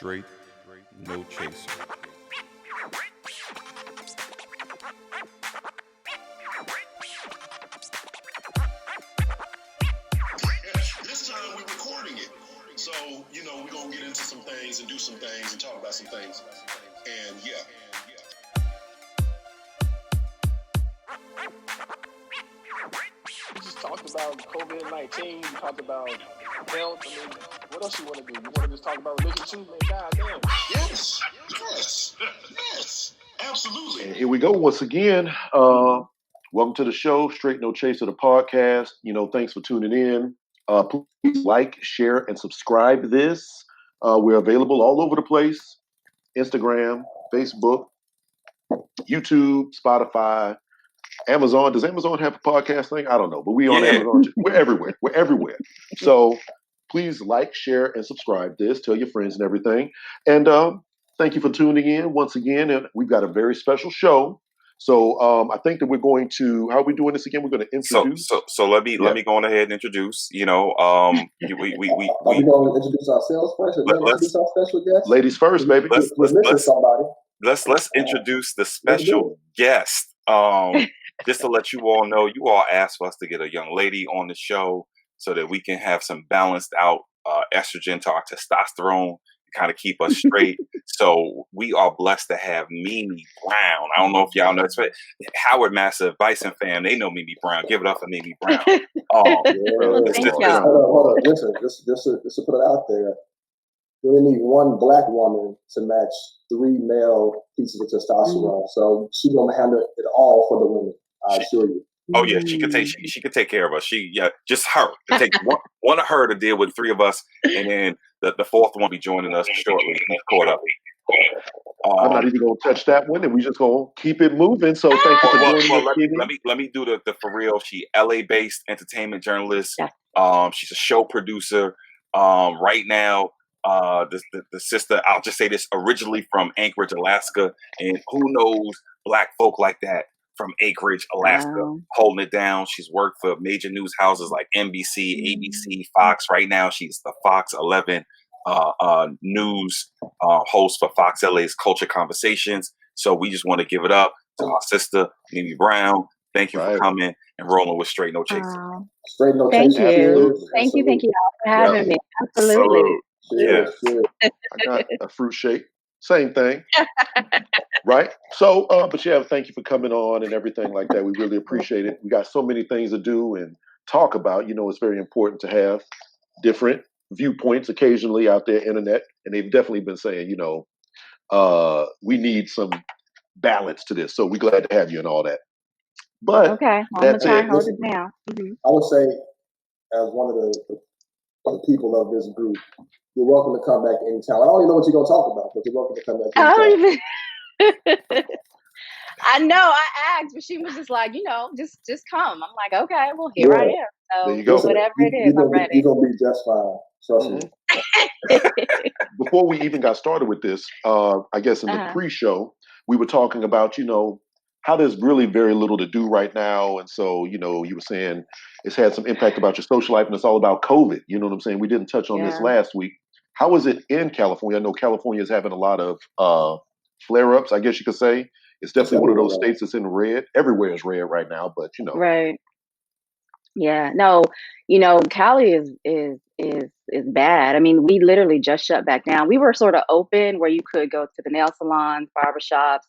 straight, no chaser. This time we're recording it. So, we're going to get into some things and do some things and talk about some things. And yeah. We just talked about COVID-19. We talked about health. I mean, what else you want to do? You want to just talk about religion too? Man, goddamn. Yes. Absolutely. And here we go once again. Welcome to the show, Straight No Chaser, the podcast. Thanks for tuning in. Please like, share, and subscribe this. We're available all over the place. Instagram, Facebook, YouTube, Spotify, Amazon. Does Amazon have a podcast thing? I don't know, but we on Amazon too. We're everywhere. So please like, share, and subscribe this. Tell your friends and everything. And thank you for tuning in once again. And we've got a very special show. So I think that we're going to. How are we doing this again? We're going to introduce. So let me go on ahead and introduce. Are we going to introduce ourselves first, and then introduce our special guest? Ladies first, baby. Let's introduce the special guest. Just to let you all know, you all asked for us to get a young lady on the show so that we can have some balanced out estrogen to our testosterone, kind of keep us straight. So we are blessed to have Mimi Brown. I don't know if y'all know, it's Howard Massive Bison fan. They know Mimi Brown. Give it up for Mimi Brown. Thank y'all. Hold on. Listen, just to put it out there, we only need one black woman to match 3 male pieces of testosterone. So she's gonna handle it all for the women. I assure you. Oh yeah, she could take care of us. Just her. It takes one of her to deal with 3 of us, and then the fourth one will be joining us shortly. He's caught up. I'm not even going to touch that one, and we just going to keep it moving. So thank you for joining us. Let me do the for real. She LA-based entertainment journalist. Yeah. She's a show producer. Right now, the sister. I'll just say this: originally from Anchorage, Alaska, and who knows black folk like that from Anchorage, Alaska, holding it down. She's worked for major news houses like NBC, ABC, Fox. Right now, she's the Fox 11 news host for Fox LA's Culture Conversations. So we just want to give it up to our sister, Mimi Brown. Thank you for coming and rolling with Straight No Chaser. Straight No Thank Chaser. you. Thank you all for having me. Absolutely. Yeah. I got a fruit shake. Same thing. Right? So, but yeah, thank you for coming on and everything like that. We really appreciate it. We got so many things to do and talk about. It's very important to have different viewpoints occasionally out there, internet. And they've definitely been saying, we need some balance to this. So we're glad to have you and all that. But okay, I'm going to try and hold it down. I would say, as one of the people of this group, you're welcome to come back anytime. I don't even know what you're going to talk about, but you're welcome to come back anytime. I know, I asked, but she was just like, just come. I'm like, okay, well, here I am. So there you go. Whatever it is, I'm ready. You're going to be just fine. Trust me. Before we even got started with this, I guess in the pre-show, we were talking about, how there's really very little to do right now. And so, you were saying it's had some impact about your social life, and it's all about COVID. You know what I'm saying? We didn't touch on this last week. How is it in California? I know California is having a lot of flare-ups, I guess you could say. It's definitely one of those states that's in red. Everywhere is red right now, but Right. Yeah. No, Cali is bad. I mean, we literally just shut back down. We were sort of open where you could go to the nail salons, barbershops,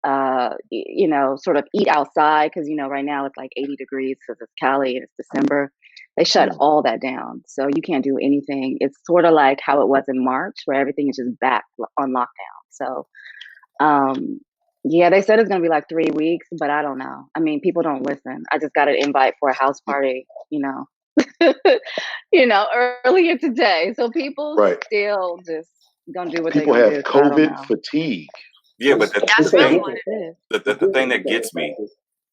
sort of eat outside because, right now it's like 80 degrees because it's Cali and it's December. They shut all that down. So you can't do anything. It's sort of like how it was in March where everything is just back on lockdown. So, they said it's going to be like 3 weeks, but I don't know. I mean, people don't listen. I just got an invite for a house party, earlier today. So people still just going to do what people they're going to do. People have COVID fatigue. Yeah, but that's really what it is. The thing that gets me.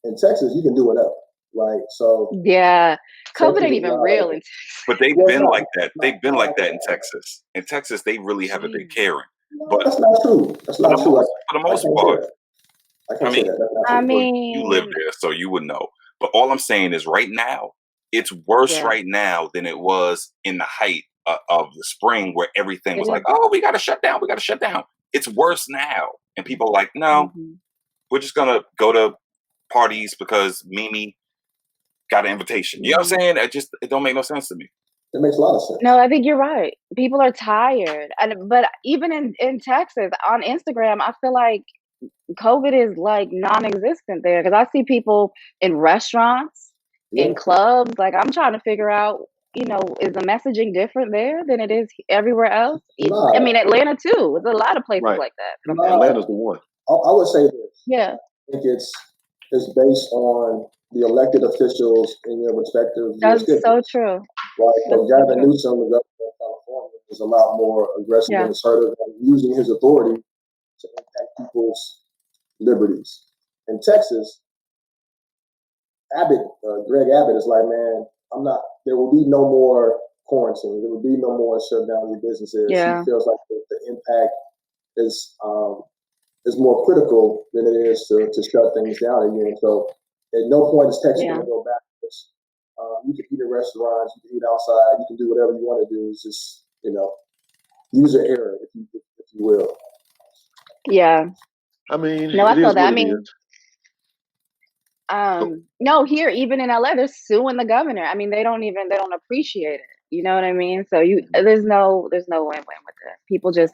In Texas, you can do whatever, right? So yeah, COVID ain't even real in Texas. But they've been like that. They've been like that in Texas. In Texas, they really haven't been caring. But that's not true. That's not true. For the most part, I mean, you live there, so you would know. But all I'm saying is, right now, it's worse right now than it was in the height of the spring where everything was It like, is. oh, we got to shut down. We got to shut down. It's worse now. And people are like, no, we're just going to go to parties because Mimi got an invitation. You know what I'm saying? It don't make no sense to me. It makes a lot of sense. No, I think you're right. People are tired. But even in Texas, on Instagram, I feel like COVID is like non-existent there because I see people in restaurants, in clubs. Like I'm trying to figure out, is the messaging different there than it is everywhere else? I mean, Atlanta too. There's a lot of places like that. Atlanta's the one. I would say this. Yeah. I think it's based on the elected officials in their respective That's so true. Right. So Gavin Newsom, the governor of California, is a lot more aggressive and assertive and using his authority to impact people's liberties. In Texas, Greg Abbott is like, man, there will be no more quarantine. There will be no more shut down your businesses. Yeah. He feels like the impact is more critical than it is to shut things down again. So at no point is Texas going to go backwards. You can eat in restaurants, you can eat outside, you can do whatever you want to do. It's just, user error, if you will. Yeah. I mean, no, I feel that. No, here, even in LA, they're suing the governor. I mean, they don't appreciate it. You know what I mean? So there's no win-win with it. People just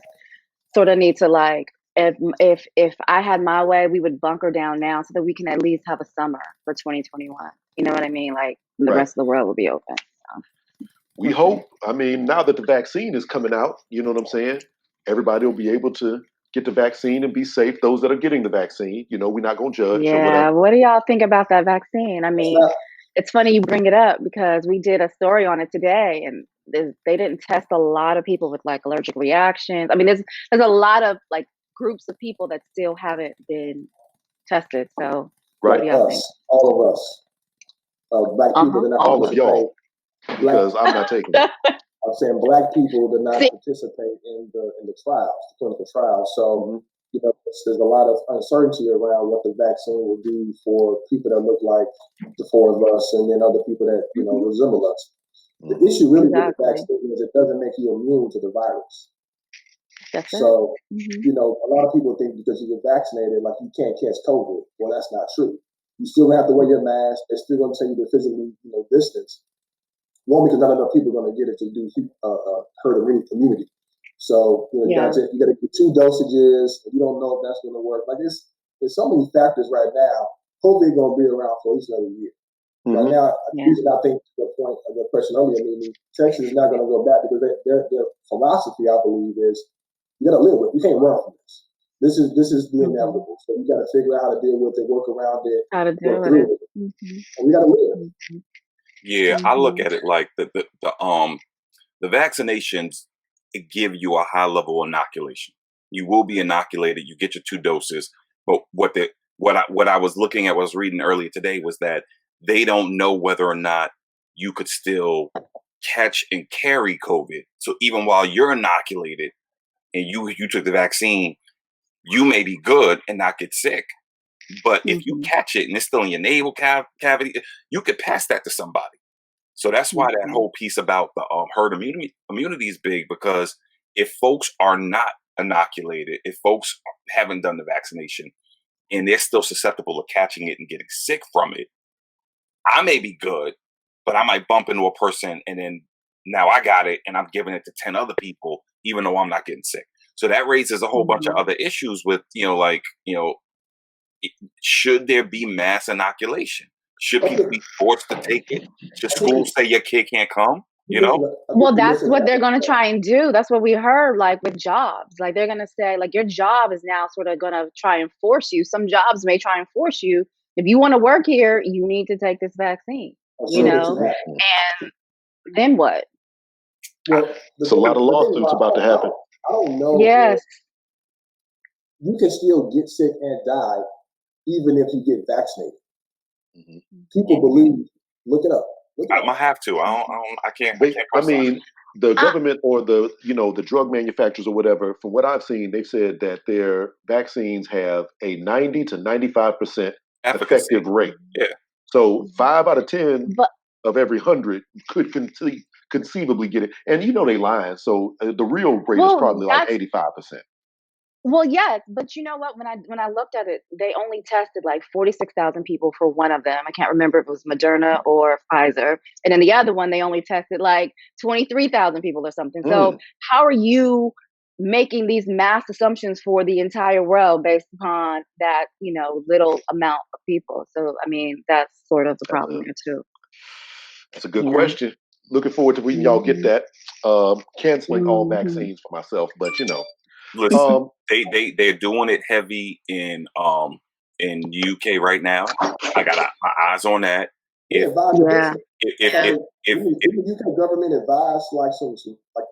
sort of need to like, if I had my way, we would bunker down now so that we can at least have a summer for 2021. You know what I mean? Like the rest of the world will be open. So. We hope. I mean, now that the vaccine is coming out, you know what I'm saying? Everybody will be able to get the vaccine and be safe. Those that are getting the vaccine, we're not going to judge. Yeah. Or whatever. What do y'all think about that vaccine? I mean, it's funny you bring it up because we did a story on it today, and they didn't test a lot of people with like allergic reactions. I mean, there's a lot of like groups of people that still haven't been tested. So what do y'all think? All of us, black people, did not all of y'all, because I'm not taking it. I'm saying black people did not participate in the trials, the clinical trials. So there's a lot of uncertainty around what the vaccine will do for people that look like the four of us, and then other people that resemble us. The issue really with the vaccine is it doesn't make you immune to the virus. So, a lot of people think because you get vaccinated, like you can't catch COVID. Well, that's not true. You still have to wear your mask. They're still going to tell you to physically, distance. One, because not enough people are going to get it to do herd immunity. So, you got to get 2 dosages. If you don't know if that's going to work, like there's so many factors right now. COVID is going to be around for at least another year. Right now, I think to the point of your question earlier, Texas is not going to go back because their philosophy, I believe, is you got to live with it. You can't run from this. This is the inevitable. So you got to figure out how to deal with it, work around it, how to deal with it. And we got to live. Yeah, I look at it like the vaccinations give you a high level inoculation. You will be inoculated. You get your 2 doses. But what I was looking at, what I was reading earlier today, was that they don't know whether or not you could still catch and carry COVID. So even while you're inoculated and you took the vaccine, you may be good and not get sick. But if you catch it and it's still in your nasal cavity, you could pass that to somebody. So that's why that whole piece about the herd immunity is big, because if folks are not inoculated, if folks haven't done the vaccination and they're still susceptible to catching it and getting sick from it, I may be good, but I might bump into a person and then now I got it and I'm giving it to 10 other people, even though I'm not getting sick. So that raises a whole bunch of other issues with, should there be mass inoculation? Should people be forced to take it? Should schools say your kid can't come? Well, that's what they're going to try and do. That's what we heard, like with jobs. Like they're going to say, like your job is now sort of going to try and force you. Some jobs may try and force you. If you want to work here, you need to take this vaccine. And then what? Well, there's a lot of lawsuits about to happen. I don't know. Yes. You can still get sick and die even if you get vaccinated. People believe. Look it up. I might have to. I can't. I mean, the government or the drug manufacturers or whatever, from what I've seen, they've said that their vaccines have a 90 to 95% effective rate. Yeah. So 5 out of 10 of every 100 could conceivably get it. And you know they lying. So the real rate is Well, probably like that's 85%. well, yes, but you know what? When I looked at it, they only tested like 46,000 people for one of them. I can't remember if it was Moderna or Pfizer, and then the other one they only tested like 23,000 people or something. So Mm. how are you making these mass assumptions for the entire world based upon that little amount of people? So I mean, that's sort of the That's problem there too. That's a good You know. question. Looking forward to when y'all get Hmm. that. Canceling all Hmm. vaccines for myself, but Listen, they're doing it heavy in UK right now. I got my eyes on that. They If advise Yeah. against it. if Like, if if, didn't if the UK government advise like some like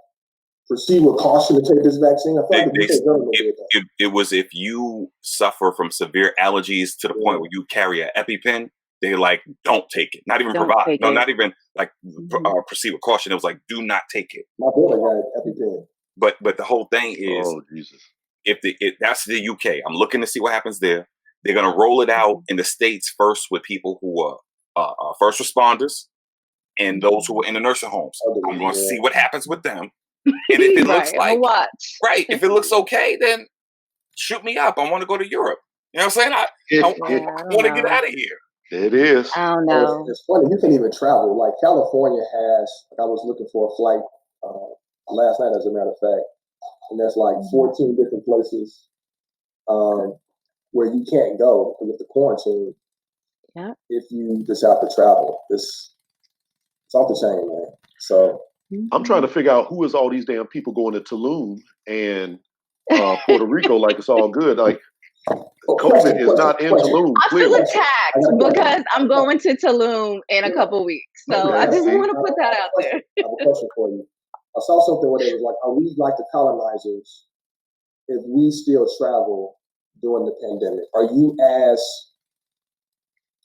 proceed with caution to take this vaccine? I feel like the they UK government did that. it was if you suffer from severe allergies to the point Yeah. where you carry an EpiPen, they like don't take it. Not even Don't provide. take No, it. not even like Hmm. proceed with caution. It was like do not take it. My daughter got an EpiPen. But the whole thing is oh Jesus, if that's the UK. I'm looking to see what happens there. They're gonna roll it out in the States first with people who are first responders and those who are in the nursing homes. I'm going to see what happens with them. And if it looks Right. I'm gonna like, watch. right, if it looks okay, then shoot me up. I want to go to Europe. You know what I'm saying? I Yeah, I don't want to get know. out of here. it is. I don't Oh, know. it's funny. You can even travel. Like California has. Like I was looking for a flight last night, as a matter of fact, and there's like 14 different places where you can't go because of the quarantine. Yeah. If you decide to travel, it's off the chain, man. So I'm trying to figure out who is all these damn people going to Tulum and Puerto Rico like it's all good. Like COVID is not in Tulum, I feel clearly. attacked because I'm going to Tulum in a couple weeks. So I just want to put that out there. I have a question for you. I saw something where it was like, are we like the colonizers if we still travel during the pandemic? Are you as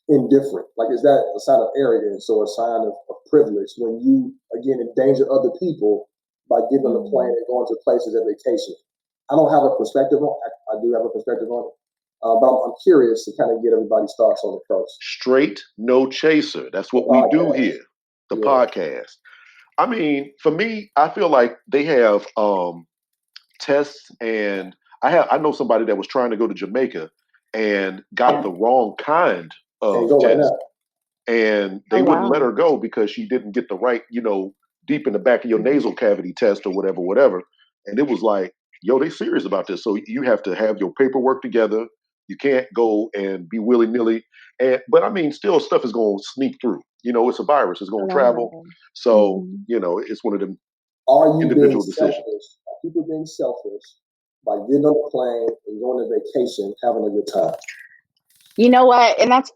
indifferent? Like, is that a sign of arrogance or a sign of privilege when you, again, endanger other people by getting on a plane and going to places at vacation? I don't have a perspective on it. I do have a perspective on it. But I'm curious to kind of get everybody's thoughts on the approach. Straight, no chaser. That's what we do here. The podcast. I mean, for me, I feel like they have tests, and I know somebody that was trying to go to Jamaica and got the wrong kind of test, and they wouldn't let her go because she didn't get the right, deep in the back of your nasal cavity test or whatever. And it was like, yo, they serious about this. So you have to have your paperwork together. You can't go and be willy-nilly. But I mean, still stuff is going to sneak through. It's a virus. It's going to travel. So, it's one of them individual decisions. Are people being selfish by getting on a plane and going on vacation, having a good time? You know what? And that's,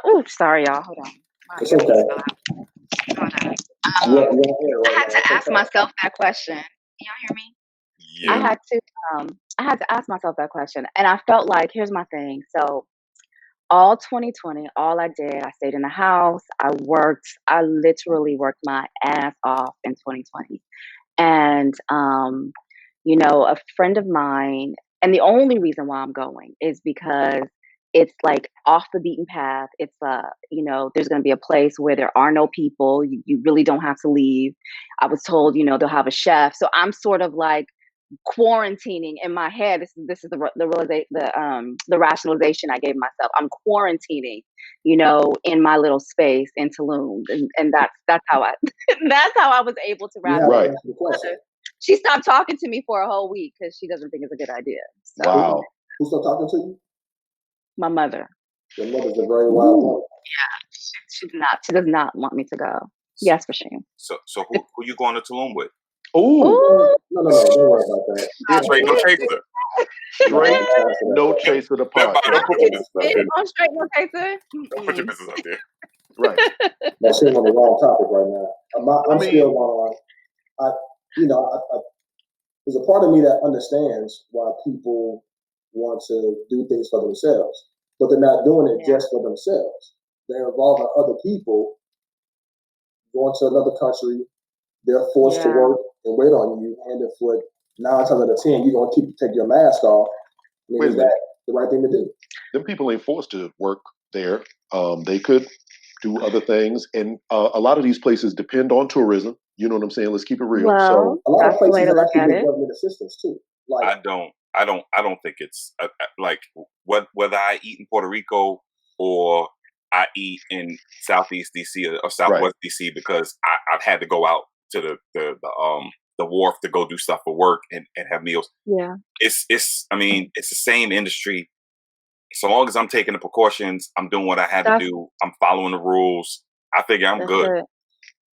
oops, sorry, y'all. Hold on. It's okay. I had to ask myself that question. Y'all hear me? Yeah. I had to ask myself that question. And I felt like, here's my thing. So all 2020, all I did, I stayed in the house. I literally worked my ass off in 2020. And, a friend of mine, and the only reason why I'm going is because it's like off the beaten path. It's, there's going to be a place where there are no people. You really don't have to leave. I was told, they'll have a chef. So I'm sort of like quarantining in my head. This is the rationalization I gave myself. I'm quarantining, in my little space in Tulum, and that's how I that's how I was able to rationalize. Right. She stopped talking to me for a whole week because she doesn't think it's a good idea. So, wow. Who's still talking to you? My mother. Your mother's a very wild woman. Yeah, she does not want me to go. Yes, Rasheem. So who you going to Tulum with? Ooh. No, don't worry about that. Straight no chaser. Straight no chaser the podcast. Don't put your business out there. I'm straight no chaser. Don't put your business out there. Right. That's on the wrong topic right now. I'm still on. There's a part of me that understands why people want to do things for themselves, but they're not doing it just for themselves. They're involving other people, going to another country. They're forced to work and wait on you, hand and foot. 9 times out of 10, you're going to take your mask off. I mean, is that the right thing to do? Them people ain't forced to work there. They could do other things. And a lot of these places depend on tourism. You know what I'm saying? Let's keep it real. Well, So A lot of that's the way places to have look actually at get it. government assistance too. Like I don't think it's like whether I eat in Puerto Rico or I eat in Southeast DC or Southwest DC because I've had to go out to the wharf to go do stuff for work and have meals. Yeah. It's I mean, it's the same industry. So long as I'm taking the precautions, I'm doing what I had to That's do, I'm following the rules, I figure I'm that's good. it.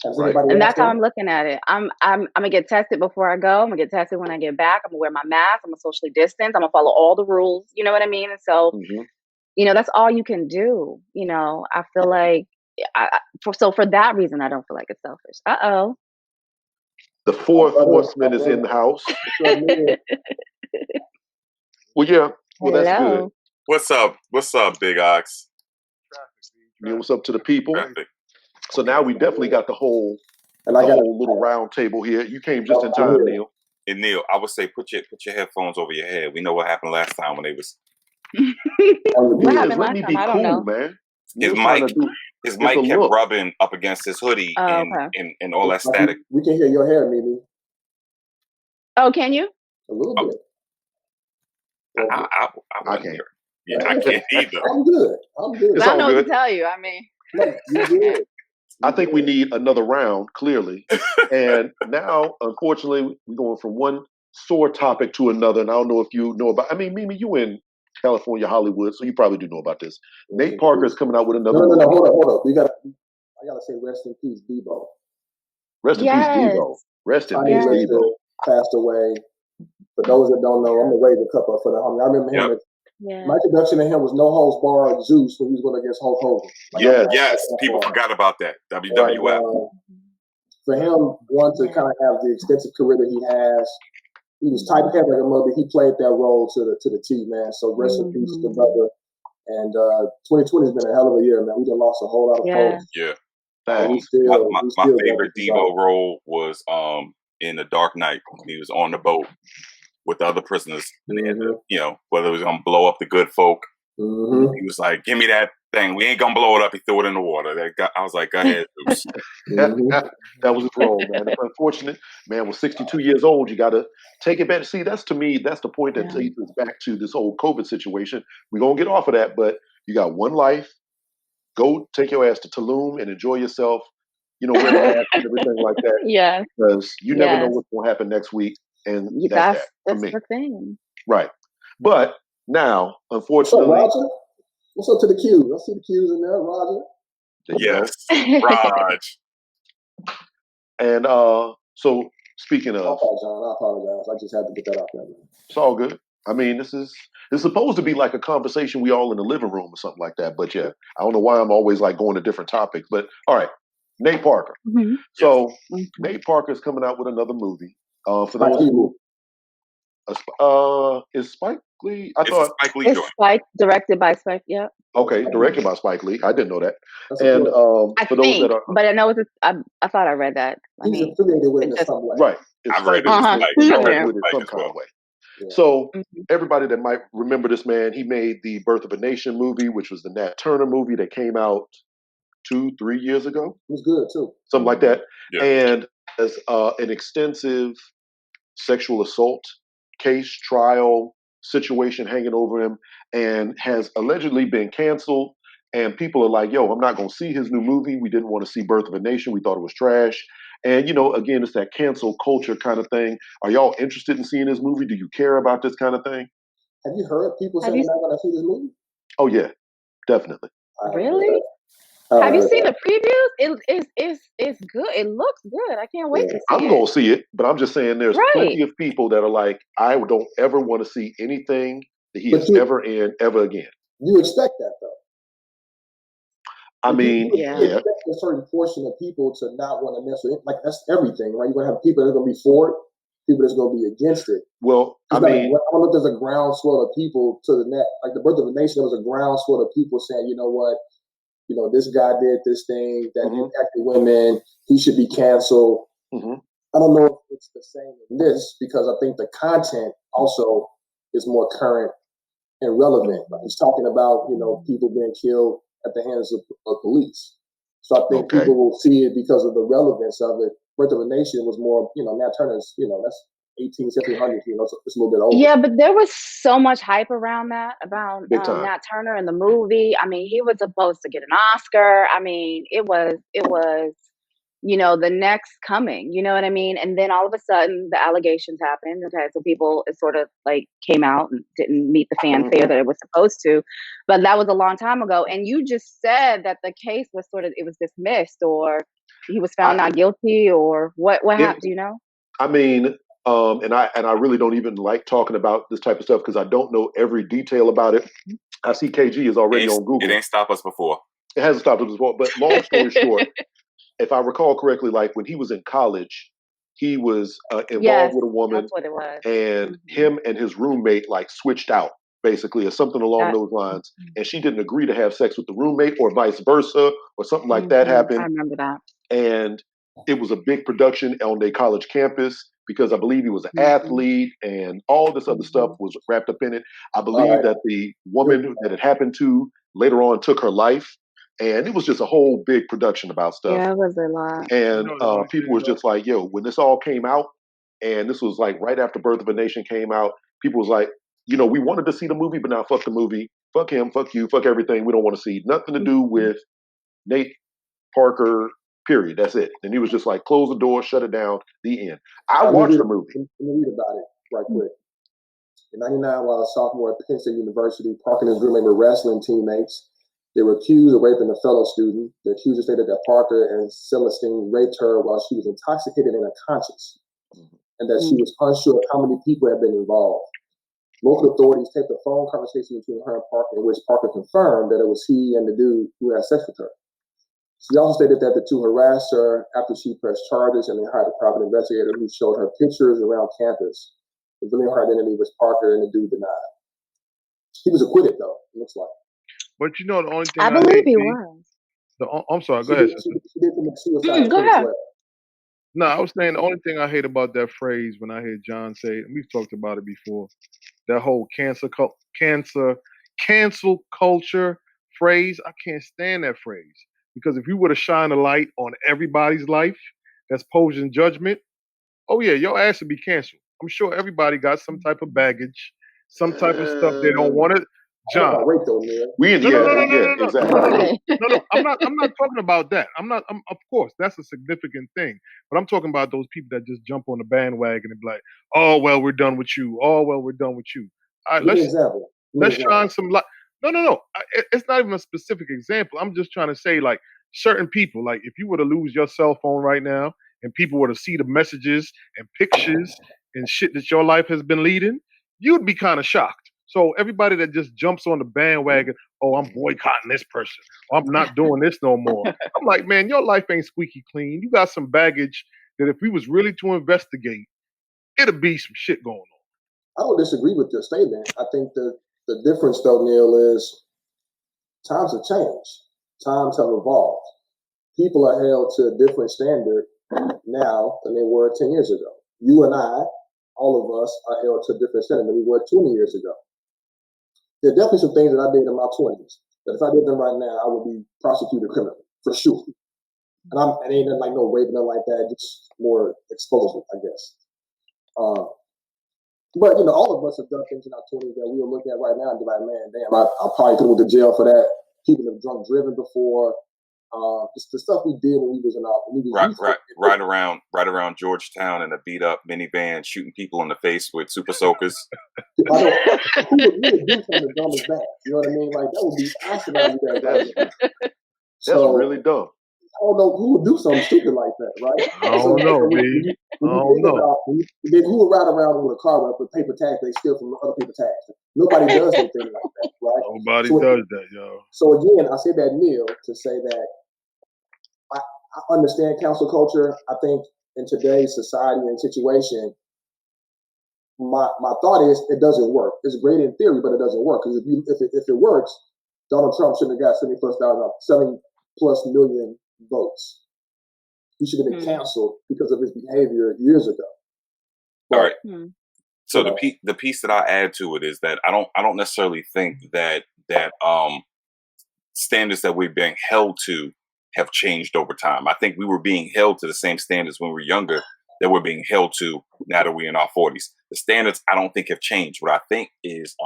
has Right. anybody And asked that's how that? I'm looking at it. I'm gonna get tested before I go. I'm gonna get tested when I get back. I'm gonna wear my mask. I'm gonna socially distance. I'm gonna follow all the rules. You know what I mean? And so, Mhm. that's all you can do. I feel like for that reason, I don't feel like it's selfish. Uh-oh. The fourth horseman is in the house. What's up, man? Well, yeah. Well, that's good. Hello. What's up, Big Ox? Yeah, what's up to the people? Traffic. So now we definitely got the whole And I got little round table here. You came just in time, Neil. And Neil, I would say put your headphones over your head. We know what happened last time when they was on the What deal. happened Let last me time? be I don't cool, know. man. his Neil's trying mic. to do His it's mic a kept look. rubbing up against his hoodie Oh, and, okay. and all that static. We can hear your hair, Mimi, Oh, can you? a little Oh, bit. I I wouldn't can't. hear it. Yeah, I can't either. I'm good. I'm good. It's I don't all know what good. to tell you. I mean, Look, you good. I think we need another round, clearly. And now, unfortunately, we're going from one sore topic to another. And I don't know if you know about. I mean, Mimi, you in California, Hollywood, so you probably do know about this. Nate Parker's coming out with another No, movie. hold up. I gotta say rest in peace, Debo. Rest in yes. peace, Debo. Rest in Tiny peace, Yes. Debo. passed away. For those that don't know, I'm gonna raise a cup up for the homie. I remember him. Yep. Yeah. My introduction to him was No Holds Barred Zeus when he was going against Hulk Hogan. Yes, people forgot about that. WWF. For him, one to kind of have the extensive career that he has, he was typecast like a mother. He played that role to the T, man. So rest in peace to the brother. And 2020 has been a hell of a year, man. We done lost a whole lot of folks. Yeah. My My favorite Devo role was in The Dark Knight. He was on the boat with the other prisoners, and they had to, whether it was gonna blow up the good folk. He was like, "Give me that thing. We ain't gonna blow it up." He threw it in the water. I was like, "Go ahead, Zeus." That was his role, man. It's unfortunate. Man was 62 years old. You got to take it back. See, that's to me, that's the point that takes us back to this whole COVID situation. We're going to get off of that, but you got one life. Go take your ass to Tulum and enjoy yourself. Wear the mask and everything like that. Yes. Because you never know what's going to happen next week. And that's that for me. The thing. Right. But now, What's unfortunately. up, Roger? What's up to the Qs? I see the Qs in there, Roger. Yes, Raj. And so speaking of, I apologize. I just had to get that out there, man. It's all good. I mean, it's supposed to be like a conversation we all in the living room or something like that. But yeah, I don't know why I'm always like going to different topics. But all right, Nate Parker. Mm-hmm. So Nate Parker is coming out with another movie. For those who is Spike Lee? It's Spike Lee. It's Spike, directed by Spike. Yep. Okay, directed by Spike Lee. I didn't know that. And for those that are, but I know it's. I thought I read that. He's affiliated with it in some way. Right. I read it. With it some kind of way. Yeah. So everybody that might remember this man, he made the Birth of a Nation movie, which was the Nat Turner movie that came out 2-3 years ago. It was good too. Something like that. Yeah. And as an extensive sexual assault case, trial, situation hanging over him, and has allegedly been canceled. And people are like, yo, I'm not going to see his new movie. We didn't want to see Birth of a Nation. We thought it was trash. And, again, it's that cancel culture kind of thing. Are y'all interested in seeing this movie? Do you care about this kind of thing? Have you heard people saying they're not going to see this movie? Oh, yeah, definitely. Really? Have you seen the previews? It's good. It looks good. I can't wait to see it. I'm going to see it, but I'm just saying there's plenty of people that are like, I don't ever want to see anything that he is ever in ever again. You expect that, though. I mean, you expect a certain portion of people to not want to mess with it. Like, that's everything, right? You're going to have people that are going to be for it, people that's going to be against it. Well, I don't know if there's a groundswell of people to the net. Like the Birth of a Nation, there was a groundswell of people saying, you know what, this guy did this thing that impacted women. He should be canceled. I don't know if it's the same in this because I think the content also is more current and relevant. Like he's talking about, people being killed at the hands of police. So I think people will see it because of the relevance of it Birth of a Nation was more, Nat Turner's, that's 1700s, so it's a little bit older. Yeah, but there was so much hype around that, about Big time. Nat Turner and the movie. I mean, he was supposed to get an Oscar. I mean, it was, the next coming, you know what I mean? And then all of a sudden the allegations happened. Okay, so people, it sort of like came out and didn't meet the fanfare that it was supposed to. But that was a long time ago. And you just said that the case was it was dismissed, or he was found not guilty, or what happened, do you know? I mean, and I really don't even like talking about this type of stuff because I don't know every detail about it. I see KG is already on Google. It ain't stopped us before. It hasn't stopped us before. But long story short, if I recall correctly, like when he was in college, he was involved with a woman. That's what it was. And him and his roommate like switched out, basically, or something along those lines. And she didn't agree to have sex with the roommate, or vice versa, or something like that happened. I remember that. And it was a big production on their college campus because I believe he was an athlete, and all this other stuff was wrapped up in it. I believe that the woman that it happened to later on took her life. And it was just a whole big production about stuff. Yeah, it was a lot. And people was just like, yo, when this all came out, and this was like right after Birth of a Nation came out, people was like, we wanted to see the movie, but now fuck the movie. Fuck him, fuck you, fuck everything. We don't want to see nothing to do with Nate Parker, period. That's it. And he was just like, close the door, shut it down, the end. I watched the movie. Let me read about it right quick. In 99, while a sophomore at Penn State University, Parker and his roommate were wrestling teammates. They were accused of raping a fellow student. The accuser stated that Parker and Celestine raped her while she was intoxicated and unconscious, and that she was unsure of how many people had been involved. Local authorities taped a phone conversation between her and Parker, in which Parker confirmed that it was he and the dude who had sex with her. She also stated that the two harassed her after she pressed charges, and they hired a private investigator who showed her pictures around campus, revealing her identity was Parker, and the dude denied. He was acquitted, though, it looks like. But the only thing I believe he was. I'm sorry, go ahead. She did commit suicide. Go ahead. No, I was saying the only thing I hate about that phrase when I hear John say it, and we've talked about it before, that whole cancel culture phrase, I can't stand that phrase. Because if you were to shine a light on everybody's life that's posing judgment, oh yeah, your ass would be canceled. I'm sure everybody got some type of baggage, some type of stuff they don't want to. John, exactly. No, I'm not talking about that. Of course, that's a significant thing. But I'm talking about those people that just jump on the bandwagon and be like, "Oh well, we're done with you. Oh well, we're done with you." All right, let's shine some light. No. It's not even a specific example. I'm just trying to say, like, certain people, like if you were to lose your cell phone right now and people were to see the messages and pictures and shit that your life has been leading, you'd be kind of shocked. So everybody that just jumps on the bandwagon, oh, I'm boycotting this person. Oh, I'm not doing this no more. I'm like, man, your life ain't squeaky clean. You got some baggage that if we was really to investigate, it'd be some shit going on. I don't disagree with your statement. I think the difference, though, Neil, is times have changed. Times have evolved. People are held to a different standard now than they were 10 years ago. You and I, all of us, are held to a different standard than we were 20 years ago. There are definitely some things that I did in my 20s that if I did them right now, I would be prosecuted criminally, for sure. And it ain't nothing like no rape, nothing like that, just more exposure, I guess. But, all of us have done things in our 20s that we'll look at right now and be like, man, damn, I probably could have went to jail for that. People have drunk driven before. Just the stuff we did when we was in our right around Georgetown in a beat up minivan, shooting people in the face with super soakers. Who would really do something dumb as that? You know what I mean? Like that would be asinine. That's really dumb. I don't know who would do something stupid like that, right? I don't know, man. Then who would ride around with a car with paper tags they steal from other people's tags? Nobody does anything like that, right? Nobody does that, yo. So again, I say that, Neil, to say that I understand cancel culture. I think in today's society and situation, my thought is it doesn't work. It's great in theory, but it doesn't work. Because if it works, Donald Trump shouldn't have got 70+ million votes. He should have been canceled because of his behavior years ago. All right. So the piece that I add to it is that I don't necessarily think that standards that we're being held to have changed over time. I think we were being held to the same standards when we were younger that we're being held to now that we're in our 40s. The standards, I don't think, have changed. What I think is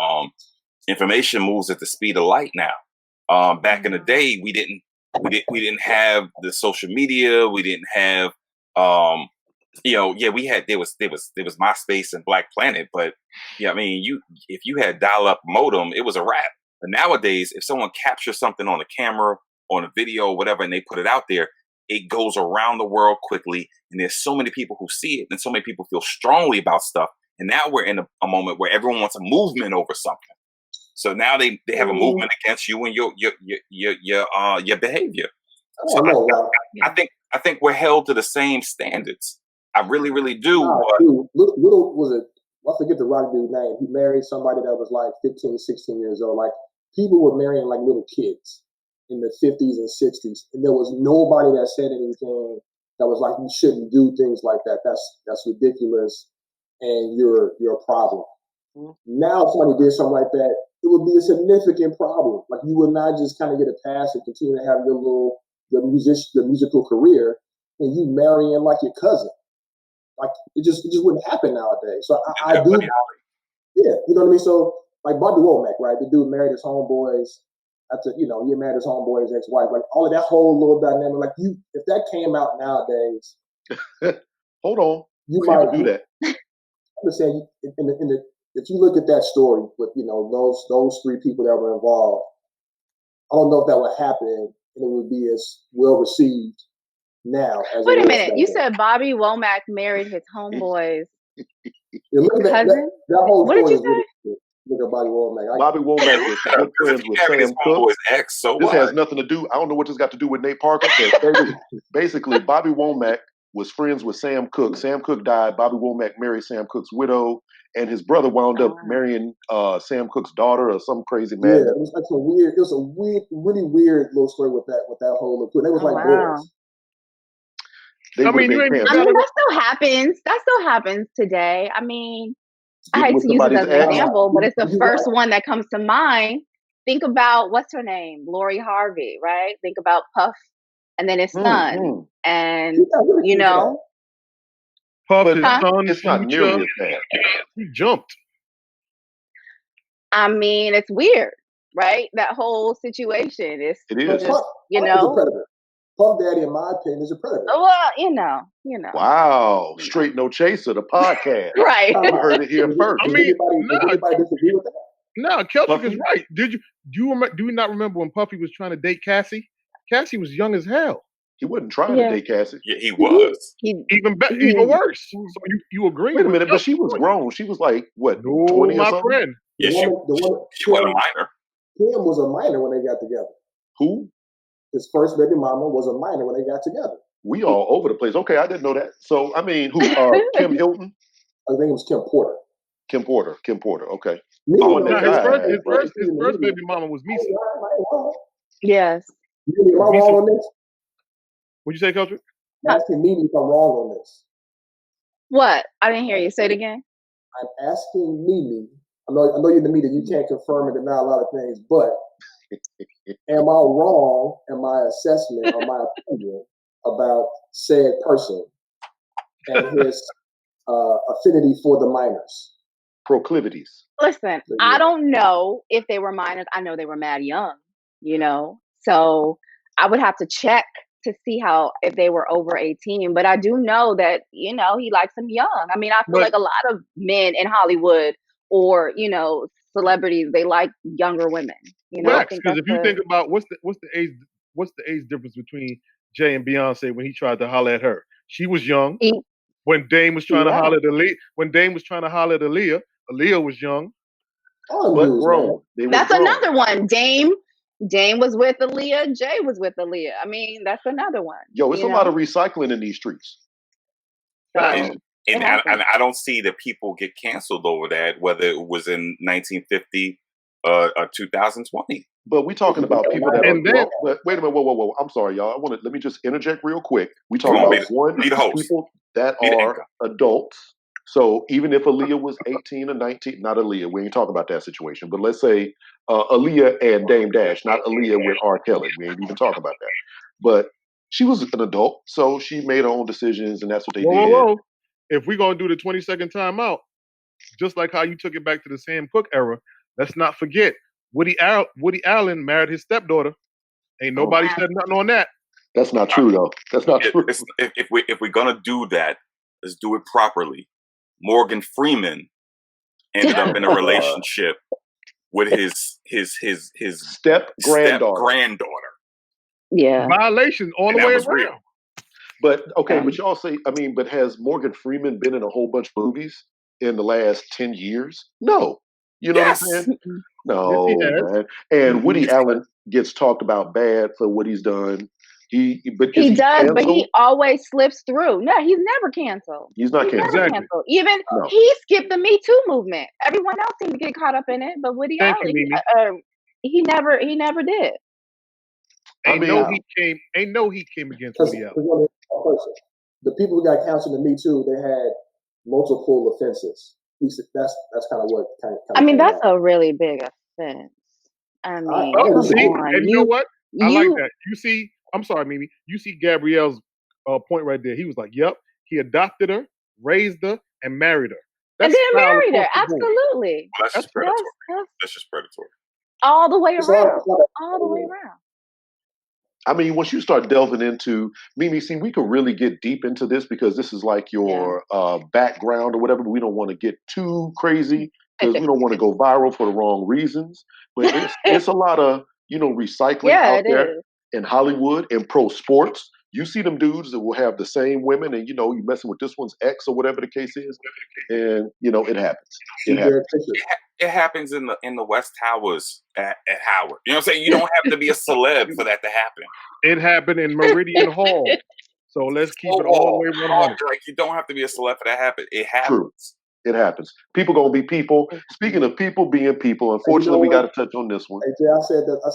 information moves at the speed of light now. Back in the day, we didn't have the social media. We didn't have, we had there was MySpace and Black Planet, but yeah, I mean, if you had dial-up modem, it was a wrap. But nowadays, if someone captures something on a camera, on a video, whatever, and they put it out there, it goes around the world quickly. And there's so many people who see it, and so many people feel strongly about stuff. And now we're in a moment where everyone wants a movement over something. So now they have a movement against you and your behavior. So I think we're held to the same standards. I really, really do. Dude, little was it? I forget the rock dude's name. He married somebody that was like 15, 16 years old. Like people were marrying like little kids in the 50s and 60s, and there was nobody that said anything that was like, you shouldn't do things like that. That's ridiculous, and you're a problem. Now, if somebody did something like that, it would be a significant problem. Like you would not just kind of get a pass and continue to have your musical career, and you marrying like your cousin. Like it just wouldn't happen nowadays. So I do, yeah, you know what I mean. So like Bobby Womack, right? The dude married his homeboys. After he married his homeboy's ex-wife. Like all of that whole little dynamic. Like if that came out nowadays, hold on, you might do that. I'm just saying, if you look at that story with those three people that were involved, I don't know if that would happen and it would be as well received now. Wait a minute, you said Bobby Womack married his homeboy's cousin? That whole what did you say? Really, look at Bobby Womack. Bobby Womack was good friends with Sam Cooke. This has nothing to do. I don't know what this got to do with Nate Parker, but basically, Bobby Womack was friends with Sam Cooke. Sam Cooke died. Bobby Womack married Sam Cooke's widow, and his brother wound up marrying Sam Cooke's daughter or some crazy man. Yeah, it was like really weird little story with that whole. They was like boys. I mean, that still happens. That still happens today. I mean, I hate to use it as an example, but it's the first one that comes to mind. Think about what's her name, Lori Harvey, right? Think about Puff, and then his son, and Puff, his son, it's not nearly as bad. He jumped. I mean, it's weird, right? That whole situation is. It is. Puff Daddy, in my opinion, is a predator. Well, you know. Wow, Straight No Chaser, the podcast. Right. I heard it here first. I mean, anybody disagree with that? No, Keltric is right. Do you not remember when Puffy was trying to date Cassie? Cassie was young as hell. He wasn't trying to date Cassie. Yeah, he was. Even worse. So you agree? Wait a minute, but she was grown. She was like what? 20 or something? Friend. Yeah, she was a minor. Kim was a minor when they got together. Who? His first baby mama was a minor when they got together. We all over the place. Okay, I didn't know that. So, I mean, who? Kim Hilton? I think it was Kim Porter. Kim Porter. Okay. His first baby mama was Misa. Yes. Am I wrong on this? What'd you say, Keltric? Asking Mimi if I'm wrong on this. What? I didn't hear you. Say it again. I'm asking Mimi. I know you're in the media. You can't confirm and deny a lot of things, but am I wrong in my assessment or my opinion about said person and his affinity for the minors? Proclivities. Listen, I don't know if they were minors. I know they were mad young, so I would have to check to see if they were over 18. But I do know that, he likes them young. I mean, I feel like a lot of men in Hollywood or, celebrities, they like younger women. Because if you think about what's the age difference between Jay and Beyonce when he tried to holler at her? She was young. When Dame was trying to holler at Aaliyah, Aaliyah was young. But grown. That's another one. Dame was with Aaliyah. Jay was with Aaliyah. I mean, that's another one. Yo, it's a lot of recycling in these streets. And I don't see that people get canceled over that, whether it was in 1950 or 2020. But we're talking about people that are but wait a minute, whoa. I'm sorry, y'all. Let me just interject real quick. We talking about people that are adults. So even if Aaliyah was 18 or 19, not Aaliyah, we ain't talking about that situation. But let's say Aaliyah and Dame Dash, not Aaliyah with R. Kelly. We ain't even talking about that. But She was an adult, so she made her own decisions, and that's what they Whoa, did. whoa, whoa. If we're going to do the 20-second timeout, just like how you took it back to the Sam Cooke era, let's not forget Woody Allen married his stepdaughter. Ain't nobody said nothing on that. That's not true, though. That's not true. If we're gonna do that, let's do it properly. Morgan Freeman ended up in a relationship with his step granddaughter. Yeah. Violation all the way around. Real. But okay, but y'all say, I mean, but has Morgan Freeman been in a whole bunch of movies in the last 10 years? No. You know what I'm saying? No, man. And Woody Allen gets talked about bad for what he's done. He does, canceled? But he always slips through. No, he's never canceled. He's not canceled. Never canceled. Even he skipped the Me Too movement. Everyone else seemed to get caught up in it, but Woody Allen, he never did. Ain't no heat came against Woody Allen. The people who got canceled in Me Too, they had multiple offenses. At least that's kind of what I mean, that's a really big offense. I mean, and you know what? I like that. You see, I'm sorry, Mimi. You see Gabrielle's point right there. He was like, "Yep, he adopted her, raised her, and married her, and then married her." Absolutely. That's just predatory. That's just predatory. All the way around. All the way around. I mean, once you start delving into Mimi, see, we could really get deep into this because this is like your background or whatever. But we don't want to get too crazy because we don't want to go viral for the wrong reasons. But it's a lot of recycling out there in Hollywood and pro sports. You see them dudes that will have the same women, and you messing with this one's ex or whatever the case is, and it happens. It happens in the West Towers at Howard. You know what I'm saying? You don't have to be a celeb for that to happen. It happened in Meridian Hall. So let's keep it all the way 100. Like, you don't have to be a celeb for that to happen. It happens. True. It happens. People gonna be people. Speaking of people being people, unfortunately, we got to touch on this one. Hey, Jay, I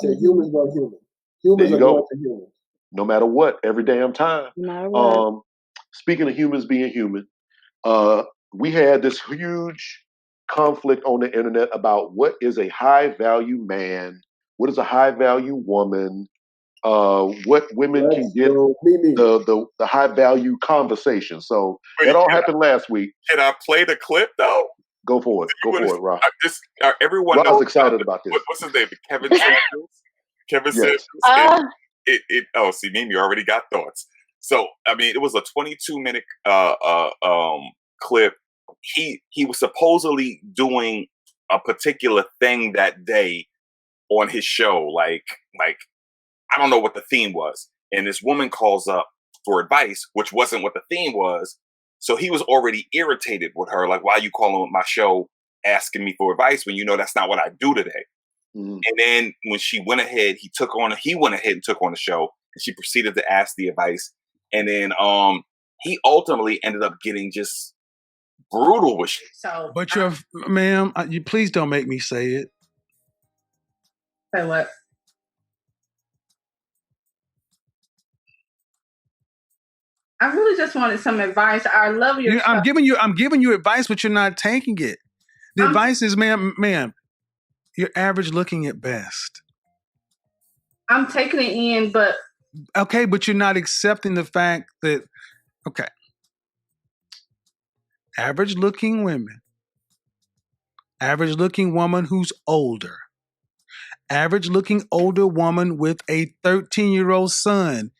said humans are human. Humans are going to humans. No matter what, every damn time. No matter what. Speaking of humans being human, we had this huge conflict on the internet about what is a high value man, what is a high value woman, what women can get the high value conversation. So it all happened last week. Can I play the clip though? Go for it. Go for it, Rob. Everyone knows excited about this. What's his name? Kevin Samuels. See, Mimi already got thoughts. So, I mean, it was a 22-minute clip. He was supposedly doing a particular thing that day on his show. Like I don't know what the theme was. And this woman calls up for advice, which wasn't what the theme was. So he was already irritated with her. Like, why are you calling my show asking me for advice when you know that's not what I do today? Mm-hmm. And then when she went ahead, he went ahead and took on the show, and she proceeded to ask the advice. And then he ultimately ended up getting just brutal with shit. So, but ma'am, you please don't make me say it. Say what? I really just wanted some advice. I love your. I'm giving you advice, but you're not taking it. The advice is, ma'am, you're average looking at best. I'm taking it in, but okay, but you're not accepting the fact that average looking women, average looking woman who's older, average looking older woman with a 13-year-old son,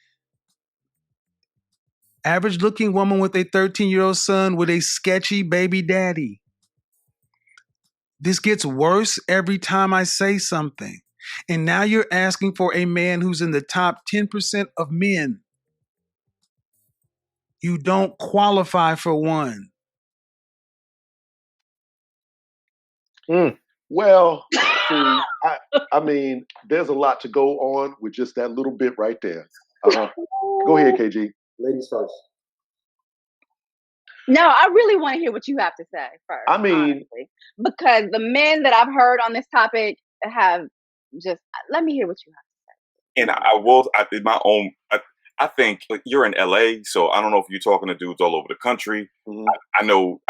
average looking woman with a 13-year-old son with a sketchy baby daddy. This gets worse every time I say something. And now you're asking for a man who's in the top 10% of men. You don't qualify for one. Well, see, I mean, there's a lot to go on with just that little bit right there. Go ahead, KG. Ladies first. No, I really want to hear what you have to say first. I mean, honestly. Because the men that I've heard on this topic have just, let me hear what you have to say. And I think you're in LA, so I don't know if you're talking to dudes all over the country. Mm-hmm. I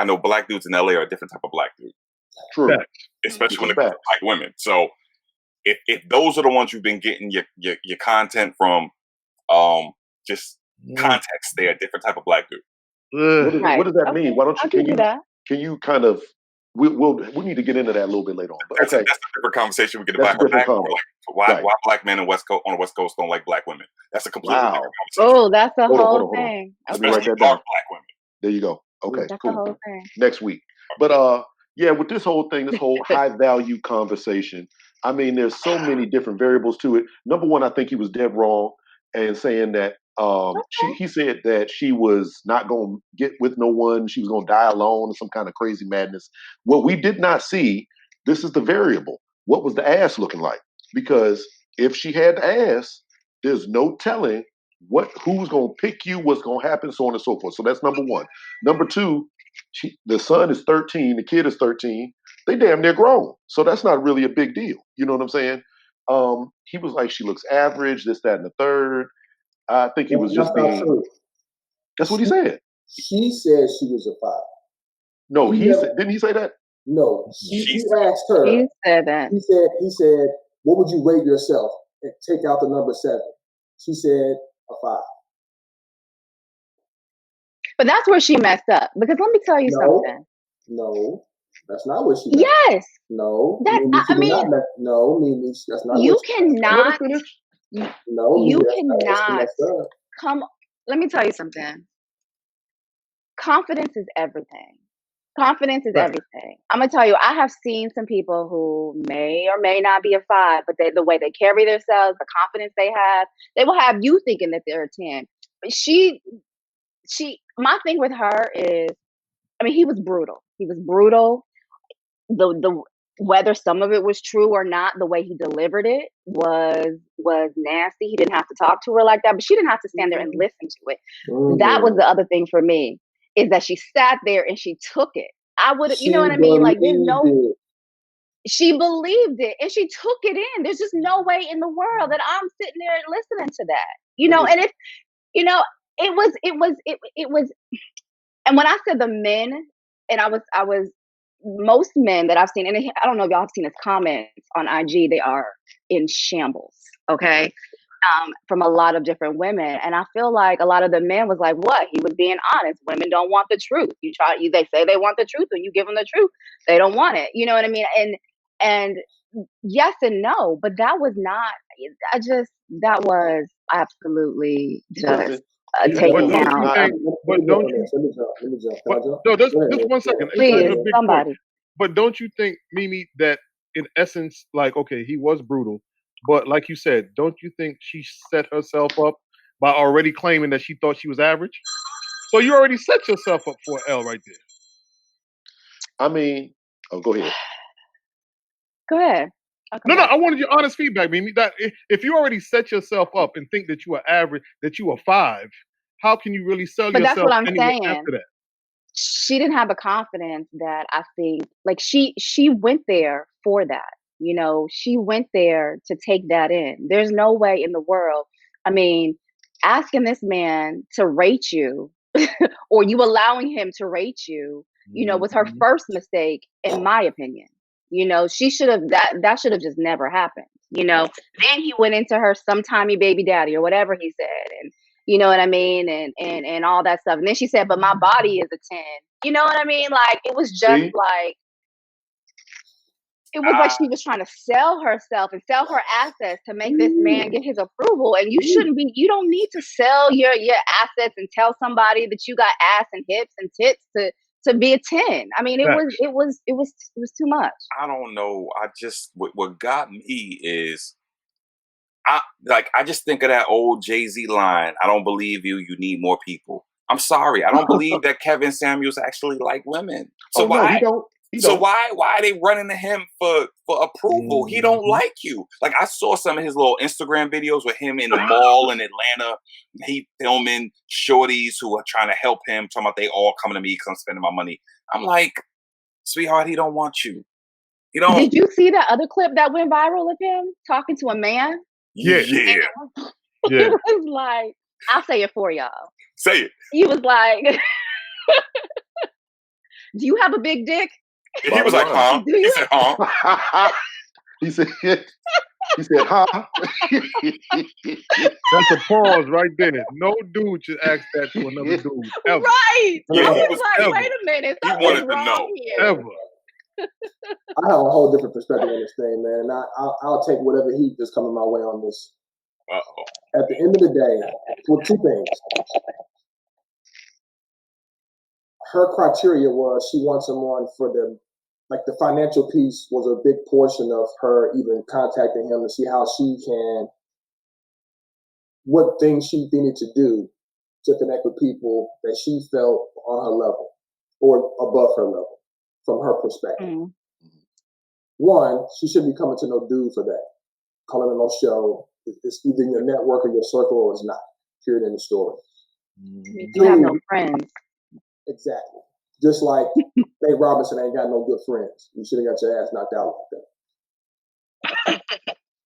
know black dudes in LA are a different type of black dude. True. Especially when it comes to black women. So if those are the ones you've been getting your content from, just context there, different type of black dude. What does that Okay. mean? Why don't I you? can do that. Can you kind of? We need to get into that a little bit later on. But That's okay, a different conversation. We get that's a about different convo. why black men on the West Coast don't like black women. That's a completely different conversation. Oh, that's a Hold on, whole hold on. thing. Let me Okay. write that down. Black women. There you go. Okay, That's cool. the whole thing. Next week. But yeah, with this whole thing, this whole high value conversation, I mean, there's so many different variables to it. Number one, I think he was dead wrong and saying that he said that she was not going to get with no one. She was going to die alone or some kind of crazy madness. What we did not see, this is the variable. What was the ass looking like? Because if she had the ass, there's no telling who's going to pick you, what's going to happen, so on and so forth. So that's number one. Number two, the son is 13, the kid is 13. They damn near grown. So that's not really a big deal. You know what I'm saying? He was like, she looks average, this, that, and the third. I think he was just being. True. That's what he said. She said she was a 5. No, didn't he say that? No, he asked her. He said that. He said, what would you rate yourself and take out the number 7? She said a 5. But that's where she messed up. Because let me tell you something. No, that's not what she. Yes. No. That I mean. No, Mimi, that's not. You cannot. No, you Mimi, cannot come. Let me tell you something. Confidence is everything. Confidence is everything. I'm gonna tell you. I have seen some people who may or may not be a 5, but the way they carry themselves, the confidence they will have you thinking that they're a 10. But she. My thing with her is, I mean, he was brutal. He was brutal. The whether some of it was true or not, the way he delivered it was nasty. He didn't have to talk to her like that, but she didn't have to stand there and listen to it. That was the other thing for me, is that she sat there and she took it. I would, you know what I mean? Like, she believed it and she took it in. There's just no way in the world that I'm sitting there listening to that, you know. And it was, and when I said the men, and I was most men that I've seen, and I don't know if y'all have seen his comments on IG, they are in shambles, okay? From a lot of different women. And I feel like a lot of the men was like, what? He was being honest. Women don't want the truth. They say they want the truth, and you give them the truth, they don't want it. You know what I mean? And yes and no, but that was not, that was absolutely just taken down. Let me jump. No, just 1 second. Please, somebody. Point. But don't you think, Mimi, that in essence, like, okay, he was brutal, but like you said, don't you think she set herself up by already claiming that she thought she was average? So you already set yourself up for an L right there. I mean, go ahead. Go ahead. No, I wanted your honest feedback, Mimi. That if you already set yourself up and think that you are average, that you are 5, how can you really sell yourself? That's what I'm saying. After that? She didn't have a confidence that I think, like, she went there for that. You know, she went there to take that in. There's no way in the world. I mean, asking this man to rate you or you allowing him to rate you, you know, was her first mistake, in my opinion. You know, she should have, that should have just never happened. You know, then he went into her sometimey baby daddy or whatever he said. And you know what I mean? And all that stuff. And then she said, but my body is a 10. You know what I mean? Like, it was just like, it was like she was trying to sell herself and sell her assets to make this man get his approval. And you don't need to sell your assets and tell somebody that you got ass and hips and tits to be a 10. I mean, it was too much. I don't know. What got me is, I just think of that old Jay-Z line, I don't believe you, you need more people. I'm sorry, I don't believe that Kevin Samuels actually like women. So why? No, So why are they running to him for approval? He don't like you. Like, I saw some of his little Instagram videos with him in the mall in Atlanta. He filming shorties who are trying to help him, talking about they all coming to me because I'm spending my money. I'm like, sweetheart, he don't want you. He don't. Did you see that other clip that went viral of him talking to a man? Yeah. It was like, I'll say it for y'all. Say it. He was like, do you have a big dick? He was like, huh? He said, huh? He said, He said, "Huh?" That's a pause right there. No dude should ask that to another dude ever. Right. Yeah, I he was was like, ever. wait a minute, He something's wanted to know. wrong here. Ever. I have a whole different perspective on this thing, man. And I'll take whatever heat that's coming my way on this. Uh-oh. At the end of the day, well, two things. Her criteria was she wants someone for the financial piece was a big portion of her even contacting him to see how she can, what things she needed to do to connect with people that she felt on her level or above her level from her perspective. Mm. One, she shouldn't be coming to no dude for that. Calling on no show. It's either in your network or your circle or it's not. Period in the story. You have no friends. Exactly. Just like Nate Robinson ain't got no good friends. You should have got your ass knocked out like that.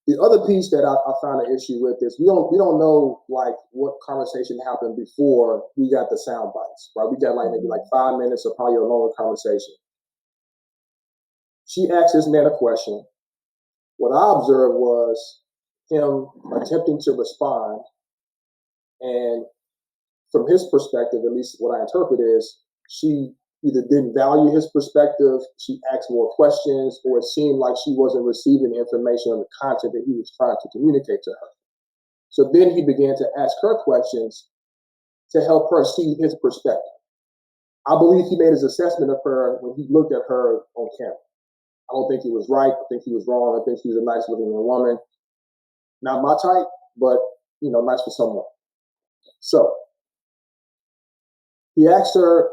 The other piece that I found an issue with is we don't know like what conversation happened before we got the sound bites, right? We got maybe 5 minutes or probably a longer conversation. She asked this man a question. What I observed was him attempting to respond, and from his perspective, at least what I interpret is she either didn't value his perspective, she asked more questions, or it seemed like she wasn't receiving the information or the content that he was trying to communicate to her. So then he began to ask her questions to help her see his perspective. I believe he made his assessment of her when he looked at her on camera. I don't think he was right. I think he was wrong. I think she was a nice looking woman. Not my type, but nice for someone. So he asked her,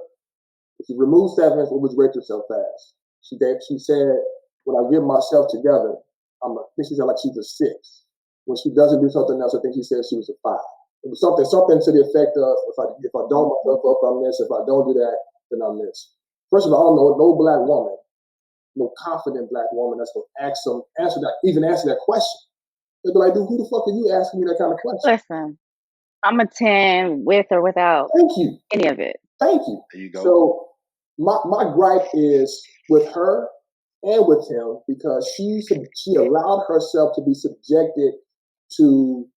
if you remove 7, what would you rate yourself as? She said, when I get myself together, I think she said like she's a 6. When she doesn't do something else, I think she said she was a 5. It was something to the effect of if I don't myself up, I'm this. If I don't do that, then I'm this. First of all, I don't know no black woman, no confident black woman that's gonna answer that question. They'd be like, dude, who the fuck are you asking me that kind of question? Listen, I'm a 10 with or without Thank you. any of it. Thank you. There you go. So my gripe is with her and with him because she allowed herself to be subjected to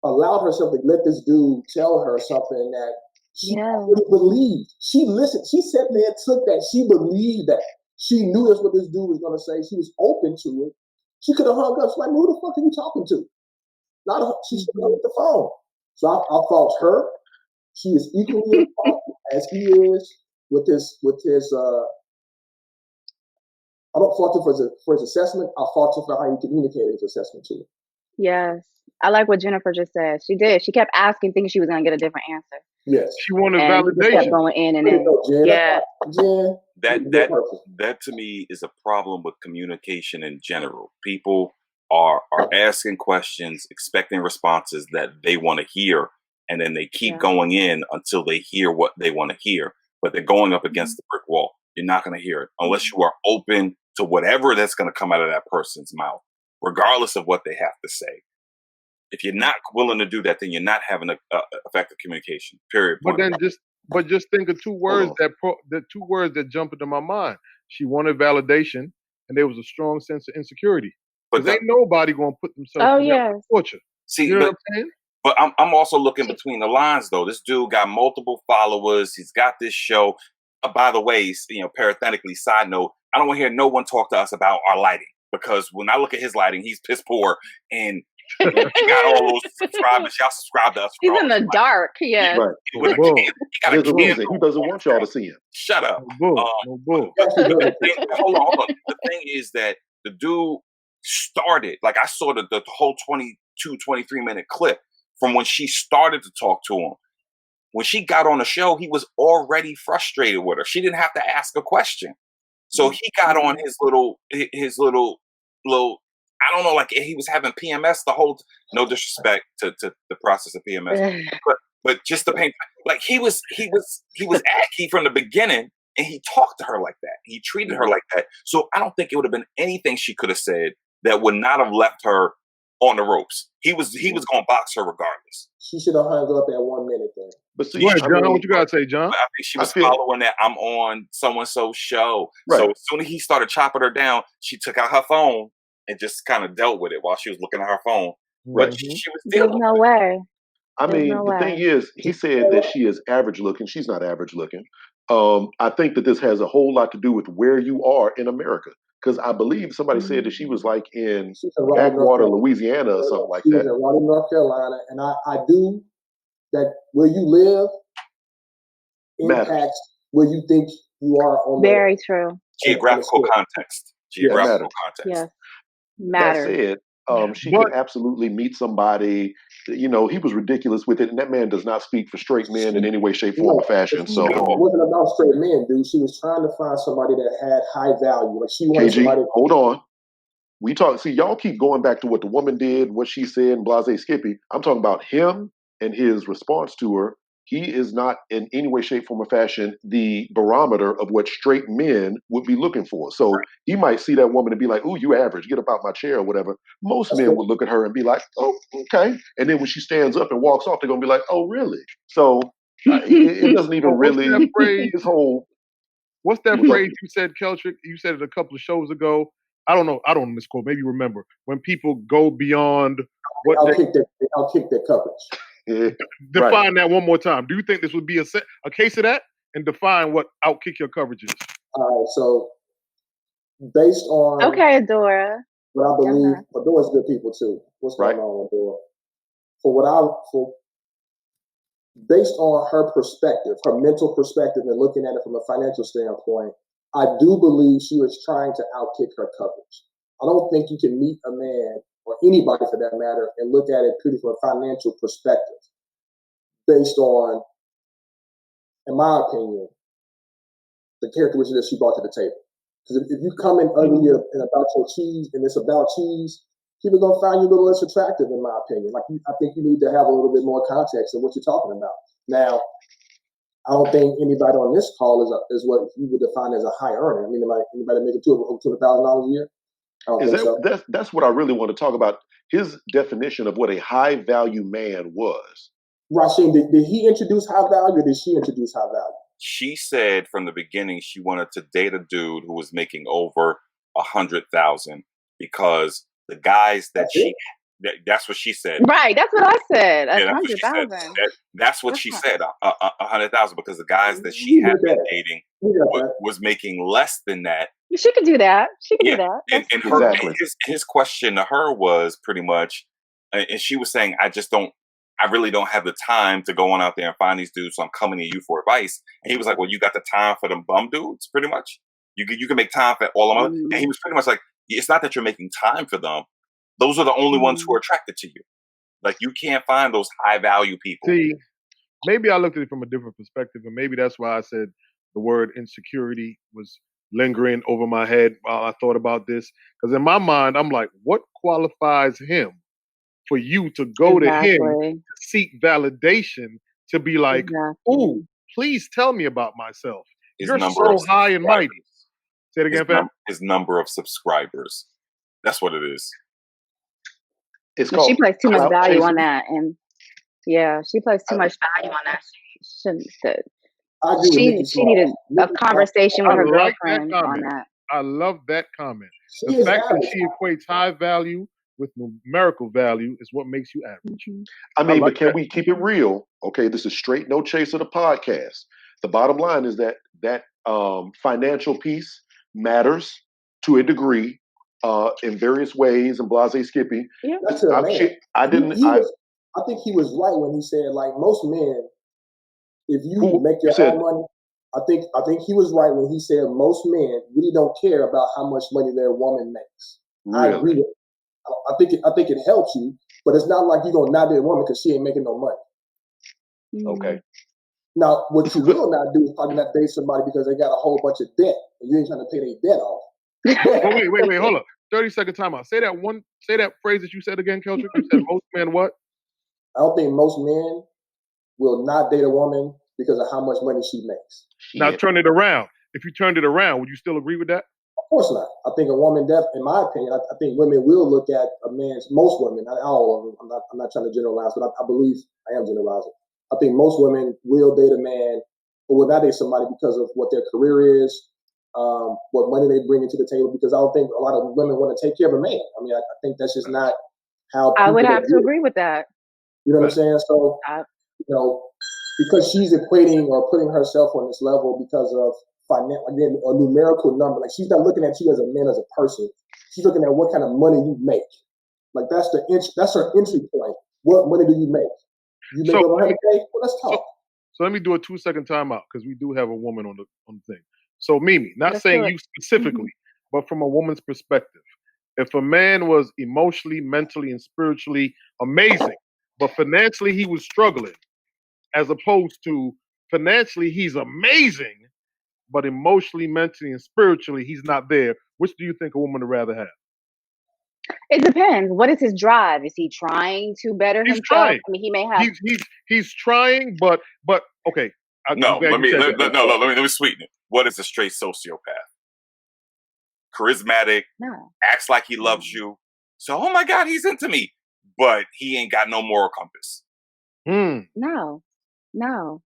let this dude tell her something that she really believed. She listened. She sat there and took that. She believed that. She knew that's what this dude was going to say. She was open to it. She could have hung up. She's like, who the fuck are you talking to? She should have hung up the phone. So I fault her. She is equally as fault as he is with his. I don't fault him for his assessment. I fault him for how he communicated his assessment to her. Yes. I like what Jennifer just said. She did. She kept asking, thinking she was going to get a different answer. Yes. She wanted and validation. Just kept going in and in. Yeah. Jen, that to me is a problem with communication in general. People are asking questions, expecting responses that they want to hear, and then they keep going in until they hear what they want to hear. But they're going up against the brick wall. You're not going to hear it unless you are open to whatever that's going to come out of that person's mouth, regardless of what they have to say. If you're not willing to do that, then you're not having effective communication. Period. But just think of two words that jump into my mind. She wanted validation, and there was a strong sense of insecurity. Because ain't nobody gonna put themselves through that torture. See, you know what I'm saying? But I'm also looking between the lines, though. This dude got multiple followers. He's got this show. By the way, parenthetically, side note, I don't want to hear no one talk to us about our lighting because when I look at his lighting, he's piss poor and. He got all those subscribers. Y'all subscribe to us. He's in the dark. Yeah. Right. There's a reason. He doesn't want y'all to see him. Shut up. No bull. Hold on. The thing is that the dude started, like I saw the whole 22, 23-minute clip from when she started to talk to him. When she got on the show, he was already frustrated with her. She didn't have to ask a question. So he got on his little I don't know, like he was having PMS the whole. No disrespect to the process of PMS, but just the pain. Like he was achy from the beginning, and he talked to her like that. He treated her like that. So I don't think it would have been anything she could have said that would not have left her on the ropes. He was going to box her regardless. She should have hung up at 1 minute then. But see, John, what you gotta say, John? I think she was following that I'm on so and so show. Right. So as soon as he started chopping her down, she took out her phone and just kind of dealt with it while she was looking at her phone. But she was There's dealing no with way. I There's mean, no the thing way. is, he said that she is average looking. She's not average looking. I think that this has a whole lot to do with where you are in America. Because I believe somebody said that she was like in She's in Raleigh, North backwater Carolina. Louisiana or something like She was that. in Raleigh, North Carolina, and I do that where you live Matters. impacts where you think you are on the Very true. geographical context. Geographical matters. context. Yes. That Matters. said, she But- could absolutely meet somebody. You know, he was ridiculous with it, and that man does not speak for straight men in any way, shape, form, or fashion. So, it wasn't about straight men, dude. She was trying to find somebody that had high value. Like she wanted somebody. KG, hold on. We talk. See, y'all keep going back to what the woman did, what she said, and blase Skippy. I'm talking about him and his response to her. He is not in any way, shape, form, or fashion the barometer of what straight men would be looking for. So he might see that woman and be like, "Ooh, you average. Get up out my chair," or whatever. Most men would look at her and be like, "Oh, okay." And then when she stands up and walks off, they're gonna be like, "Oh, really?" So it doesn't even really. What's that phrase? His whole. What's that What's up? phrase you said, Keltric? You said it a couple of shows ago. I don't know. I don't misquote. Maybe you remember when people go beyond what I'll kick their coverage. Yeah, define that one more time. Do you think this would be a case of that? And define what outkick your coverage is. All right. So based on Okay, Adora. what I believe, Adora's good people too. What's going on with Adora? Based on her perspective, her mental perspective, and looking at it from a financial standpoint, I do believe she was trying to outkick her coverage. I don't think you can meet a man or anybody for that matter and look at it purely from a financial perspective based on, in my opinion, the characteristics that she brought to the table. Because if you come in ugly and about your cheese and it's about cheese, people are going to find you a little less attractive, in my opinion. I think you need to have a little bit more context in what you're talking about. Now, I don't think anybody on this call is what you would define as a high earner. I mean, anybody making $200,000 a year? I don't think so. That's what I really want to talk about. His definition of what a high value man was. Rasheem, did he introduce high value or did she introduce high value? She said from the beginning she wanted to date a dude who was making over 100,000 because the guys that that's what she said. Right, that's what I said. Yeah, that's what she said. That's what she said. 100,000 because the guys that she had been dating was making less than that. She could do that. She could do that. And her his question to her was pretty much, and she was saying, I really don't have the time to go on out there and find these dudes, so I'm coming to you for advice. And he was like, well, you got the time for them bum dudes, pretty much? You can make time for all of them. And he was pretty much like, it's not that you're making time for them. Those are the only ones who are attracted to you. Like, you can't find those high-value people. See, maybe I looked at it from a different perspective, and maybe that's why I said the word insecurity was lingering over my head while I thought about this. Because in my mind, I'm like, what qualifies him for you to go to him to seek validation, to be like, ooh, please tell me about myself. You're so high and mighty. Say it again, fam. His number of subscribers. That's what it is. She placed too much value on that. And she placed too much value on that. She needed a conversation with her girlfriend on that. I love that comment. The fact that she equates high value with numerical value is what makes you average. I mean, but can we keep it real? Okay, this is straight no chaser the podcast. The bottom line is that financial piece matters to a degree in various ways, and blase Skippy. Yeah. That's a man. I think he was right when he said, like, most men, if you make your own money, I think he was right when he said most men really don't care about how much money their woman makes. Really? I agree with him. I think it helps you, but it's not like you're gonna not date a woman because she ain't making no money. Okay. Now, what you will not do is probably not date somebody because they got a whole bunch of debt and you ain't trying to pay their debt off. Wait, hold up. 30-second timeout. Say that phrase that you said again, Keltric. You said most men what? I don't think most men will not date a woman because of how much money she makes. Now turn it around. If you turned it around, would you still agree with that? Of course not. I think a woman, in my opinion, I think women will look at a man's, most women, not all of them, I'm not trying to generalize, but I believe I am generalizing. I think most women will date a man or will not date somebody because of what their career is, what money they bring into the table, because I don't think a lot of women want to take care of a man. I mean, I think that's just not how I would people have to agree with that. You know what I'm saying? So, you know, because she's equating or putting herself on this level because of again, a numerical number. Like, she's not looking at you as a man, as a person. She's looking at what kind of money you make. Like, that's her entry point. What money do you make? You make over 100K? Well, let's talk. So let me do a 2-second timeout, because we do have a woman on the thing. So Mimi, not Let's saying do it. you specifically, but from a woman's perspective, if a man was emotionally, mentally, and spiritually amazing, but financially he was struggling, as opposed to financially he's amazing, but emotionally, mentally, and spiritually he's not there, which do you think a woman would rather have? It depends. What is his drive? Is he trying to better He's himself? trying. I mean, he may have. He's trying, but okay. No, let me sweeten it. What is a straight sociopath? Charismatic, acts like he loves you. So, oh my God, he's into me, but he ain't got no moral compass. No,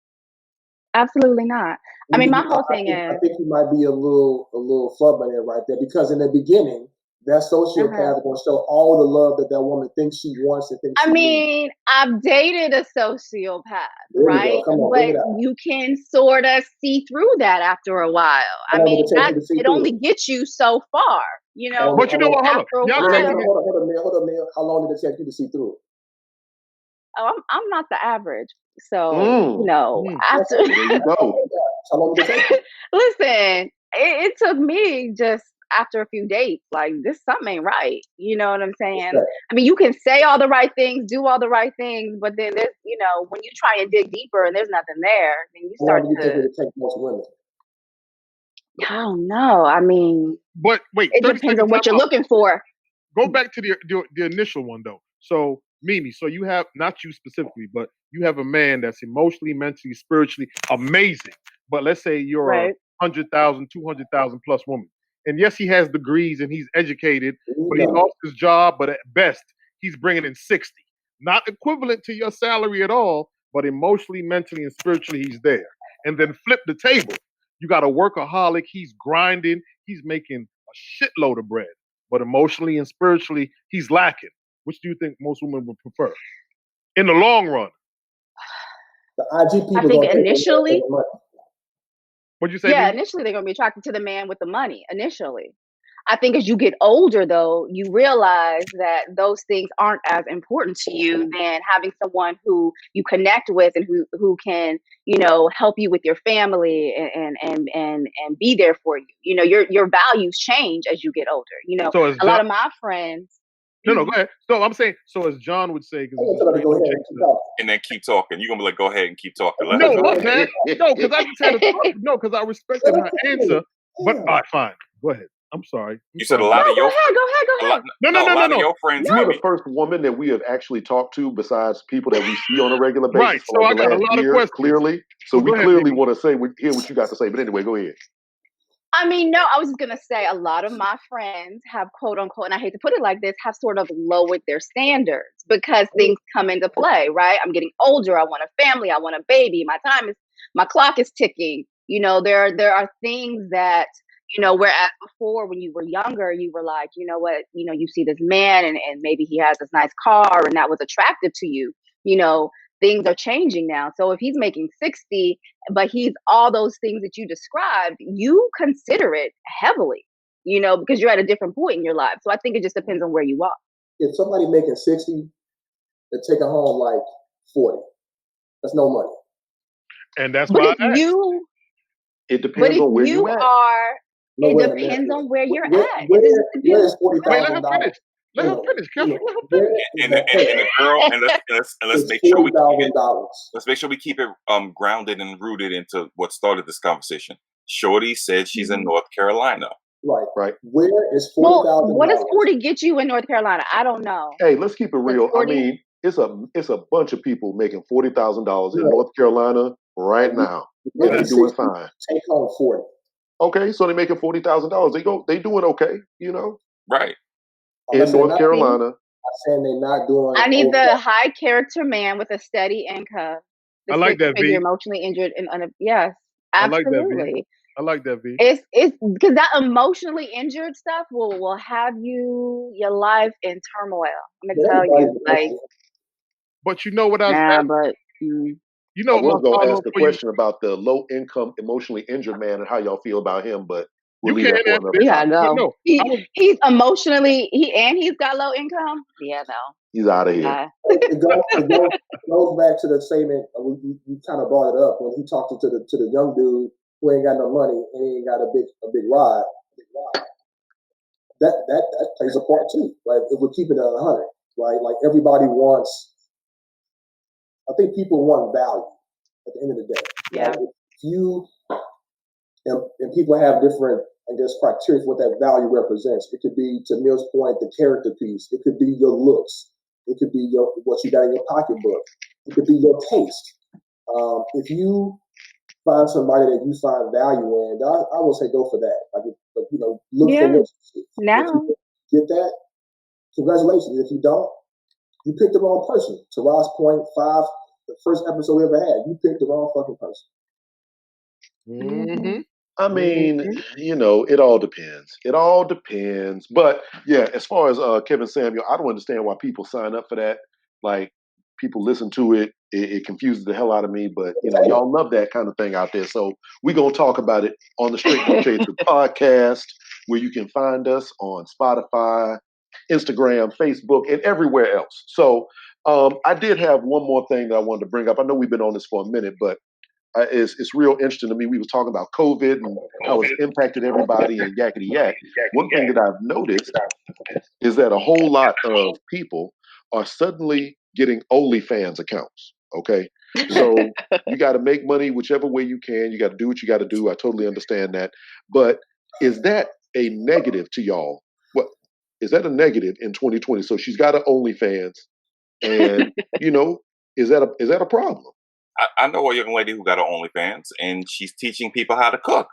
absolutely not. I mean, my whole thing is. I think you might be a little flubbing there right there, because in the beginning, that sociopath is going to show all the love that woman thinks she wants and thinks she needs. I've dated a sociopath, right? But you can sort of see through that after a while. I mean, it only gets you so far, you know. But you know what? Hold on, hold on, Neil. How long did it take you to see through it? Oh, I'm not the average, so you know. After there you go. How long did it take you? Listen, it took me just after a few dates, like, this something ain't right. You know what I'm saying? I mean, you can say all the right things, do all the right things, but then there's, you know, when you try and dig deeper and there's nothing there, then you start to take most women. I don't know. I mean, but wait, it depends on what you're looking for. Go back to the initial one though. So Mimi, so you have, not you specifically, but you have a man that's emotionally, mentally, spiritually amazing. But let's say you're a 100,000, 200,000 plus woman. And yes, he has degrees and he's educated, but he lost his job. But at best, he's bringing in 60. Not equivalent to your salary at all, but emotionally, mentally, and spiritually, he's there. And then flip the table. You got a workaholic. He's grinding. He's making a shitload of bread. But emotionally and spiritually, he's lacking. Which do you think most women would prefer in the long run? The IG people. I think initially. What'd you say? Yeah, initially they're going to be attracted to the man with the money. Initially, I think as you get older, though, you realize that those things aren't as important to you than having someone who you connect with and who can, you know, help you with your family and be there for you. You know, your values change as you get older. You know, so a lot of my friends. No, go ahead. So I'm saying, so as John would say, and then keep talking. You're gonna be like, go ahead and keep talking. No, look, man. No, because I just had to talk. No, because I respected her answer. But all right, fine. Go ahead. I'm sorry. You said a lot of your. Go ahead. No. Your friends. You're the first woman that we have actually talked to, besides people that we see on a regular basis. Right. So I got a lot of questions. Clearly. So we clearly want to hear what you got to say. But anyway, go ahead. I mean, no, I was just going to say a lot of my friends have, quote unquote, and I hate to put it like this, have sort of lowered their standards because things come into play, right? I'm getting older. I want a family. I want a baby. My clock is ticking. You know, there are things that, you know, whereas before when you were younger, you were like, you know what, you know, you see this man and maybe he has this nice car and that was attractive to you, you know. Things are changing now. So if he's making 60, but he's all those things that you described, you consider it heavily, you know, because you're at a different point in your life. So I think it just depends on where you are. If somebody making 60, they're taking home like 40. That's no money. And that's why it depends on where you're at. It depends on where you're at. Where is $40,000? Let her finish. Let her finish. And the girl, and let's make sure we keep it grounded and rooted into what started this conversation. Shorty said she's in North Carolina. Right. Where is $40,000? Well, what does 40 get you in North Carolina? I don't know. Hey, let's keep it real. I mean, it's a bunch of people making $40,000 in North Carolina right now. And they're doing fine. Take home 40. Okay, so they're making $40,000. They doing okay, you know. Right. In North Carolina. I'm saying they're not doing. I need the high character man with a steady income. I like that. You're emotionally injured and yes, absolutely. I like that, V. It's because that emotionally injured stuff will have your life in turmoil. I'm gonna tell you, like, But you know what I nah, said? but You I know what was my gonna follow ask up the for you. question about the low income, emotionally injured man and how y'all feel about him, but we'll You leave can't that for answer another it. you gotta topic. But go. no, I was He's emotionally he's got low income. Yeah, no, He's out of here. nah. It goes back to the statement we kind of brought it up when he talked to the young dude who ain't got no money and he ain't got a big ride. That plays a part too. Like if we're keeping it 100, right? Like everybody wants. I think people want value at the end of the day. Yeah. Like if you and people have different, I guess, criteria for what that value represents. It could be, to Neil's point, the character piece. It could be your looks. It could be what you got in your pocketbook. It could be your taste. If you find somebody that you find value in, I will say go for that. Like look for Yeah. what you see. Now. If you get that, congratulations. If you don't, you picked the wrong person. To Ross' point, the first episode we ever had, you picked the wrong fucking person. mm-hmm. I mean, it all depends. It all depends. But yeah, as far as Kevin Samuel, I don't understand why people sign up for that. Like people listen to it. It confuses the hell out of me. But y'all love that kind of thing out there. So we're gonna talk about it on the Straight No Chaser podcast, where you can find us on Spotify, Instagram, Facebook, and everywhere else. So I did have one more thing that I wanted to bring up. I know we've been on this for a minute, but it's real interesting to me. We was talking about COVID and how it's impacted everybody and yakety yak. One thing that I've noticed is that a whole lot of people are suddenly getting OnlyFans accounts. Okay, so you got to make money whichever way you can. You got to do what you got to do. I totally understand that, but is that a negative to y'all? What is that a negative in 2020? So she's got an OnlyFans, and is that a problem? I know a young lady who got an OnlyFans, and she's teaching people how to cook.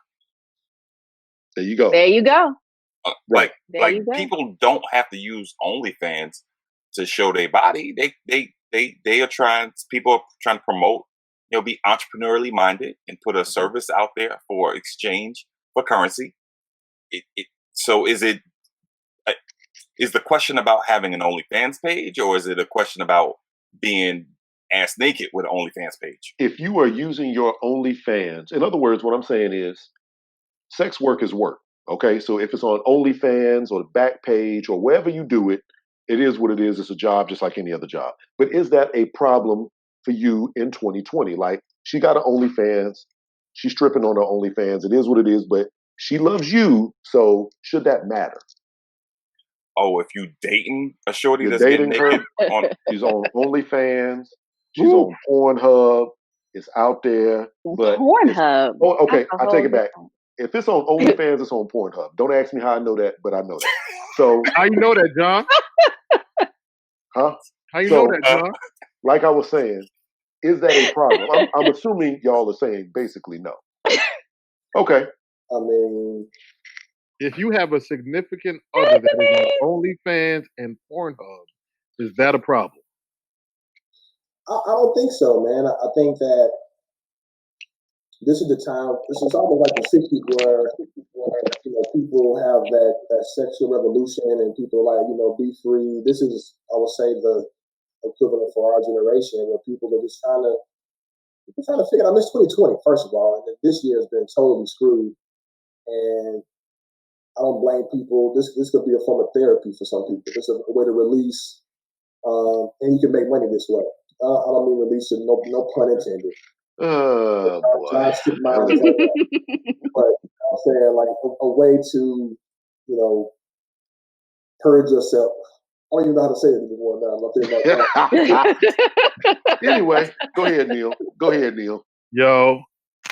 There you go. There you go. Like There you go. people don't have to use OnlyFans to show their body. They are trying. People are trying to promote. Be entrepreneurially minded and put a service out there for exchange for currency. So is it? Is the question about having an OnlyFans page, or is it a question about being ass naked with an OnlyFans page? If you are using your OnlyFans, in other words, what I'm saying is sex work is work. Okay. So if it's on OnlyFans or the back page or wherever you do it, it is what it is. It's a job just like any other job. But is that a problem for you in 2020? Like she got an OnlyFans, she's stripping on her OnlyFans. It is what it is, but she loves you. So should that matter? Oh, if you dating a shorty You're that's dating getting her. naked on, She's on OnlyFans. She's on Pornhub. It's out there. But Pornhub. okay, I take it back. If it's on OnlyFans, it's on Pornhub. Don't ask me how I know that, but I know that. So How you know that, John? Huh? How you know that, John? Like I was saying, is that a problem? I'm assuming y'all are saying basically no. Okay. I mean, if you have a significant other that is on OnlyFans and Pornhub, is that a problem? I don't think so, man. I think that this is the time. This is almost like the '60s where people have that sexual revolution and people be free. This is, I would say, the equivalent for our generation where people are just trying to figure out. This 2020, first of all, and this year has been totally screwed. And I don't blame people. This could be a form of therapy for some people. It's a way to release, and you can make money this way. I don't mean release it, no pun intended. Oh boy. But I'm saying like a way to, purge yourself. I don't even know how to say it anymore now. Anyway, go ahead, Neil. Yo,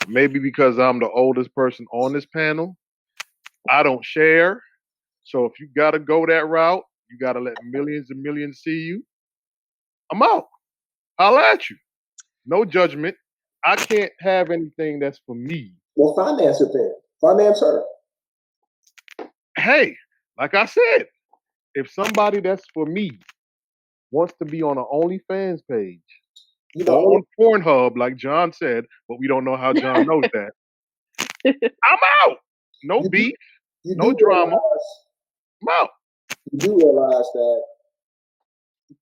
maybe because I'm the oldest person on this panel, I don't share. So if you gotta go that route, you gotta let millions and millions see you. I'm out. I'll at you. No judgment. I can't have anything that's for me. Well, finance it then. Finance her. Hey, like I said, if somebody that's for me wants to be on an OnlyFans page or on Pornhub, like John said, but we don't know how John knows that, I'm out. No beef, You no do drama. realize, I'm out. you do realize that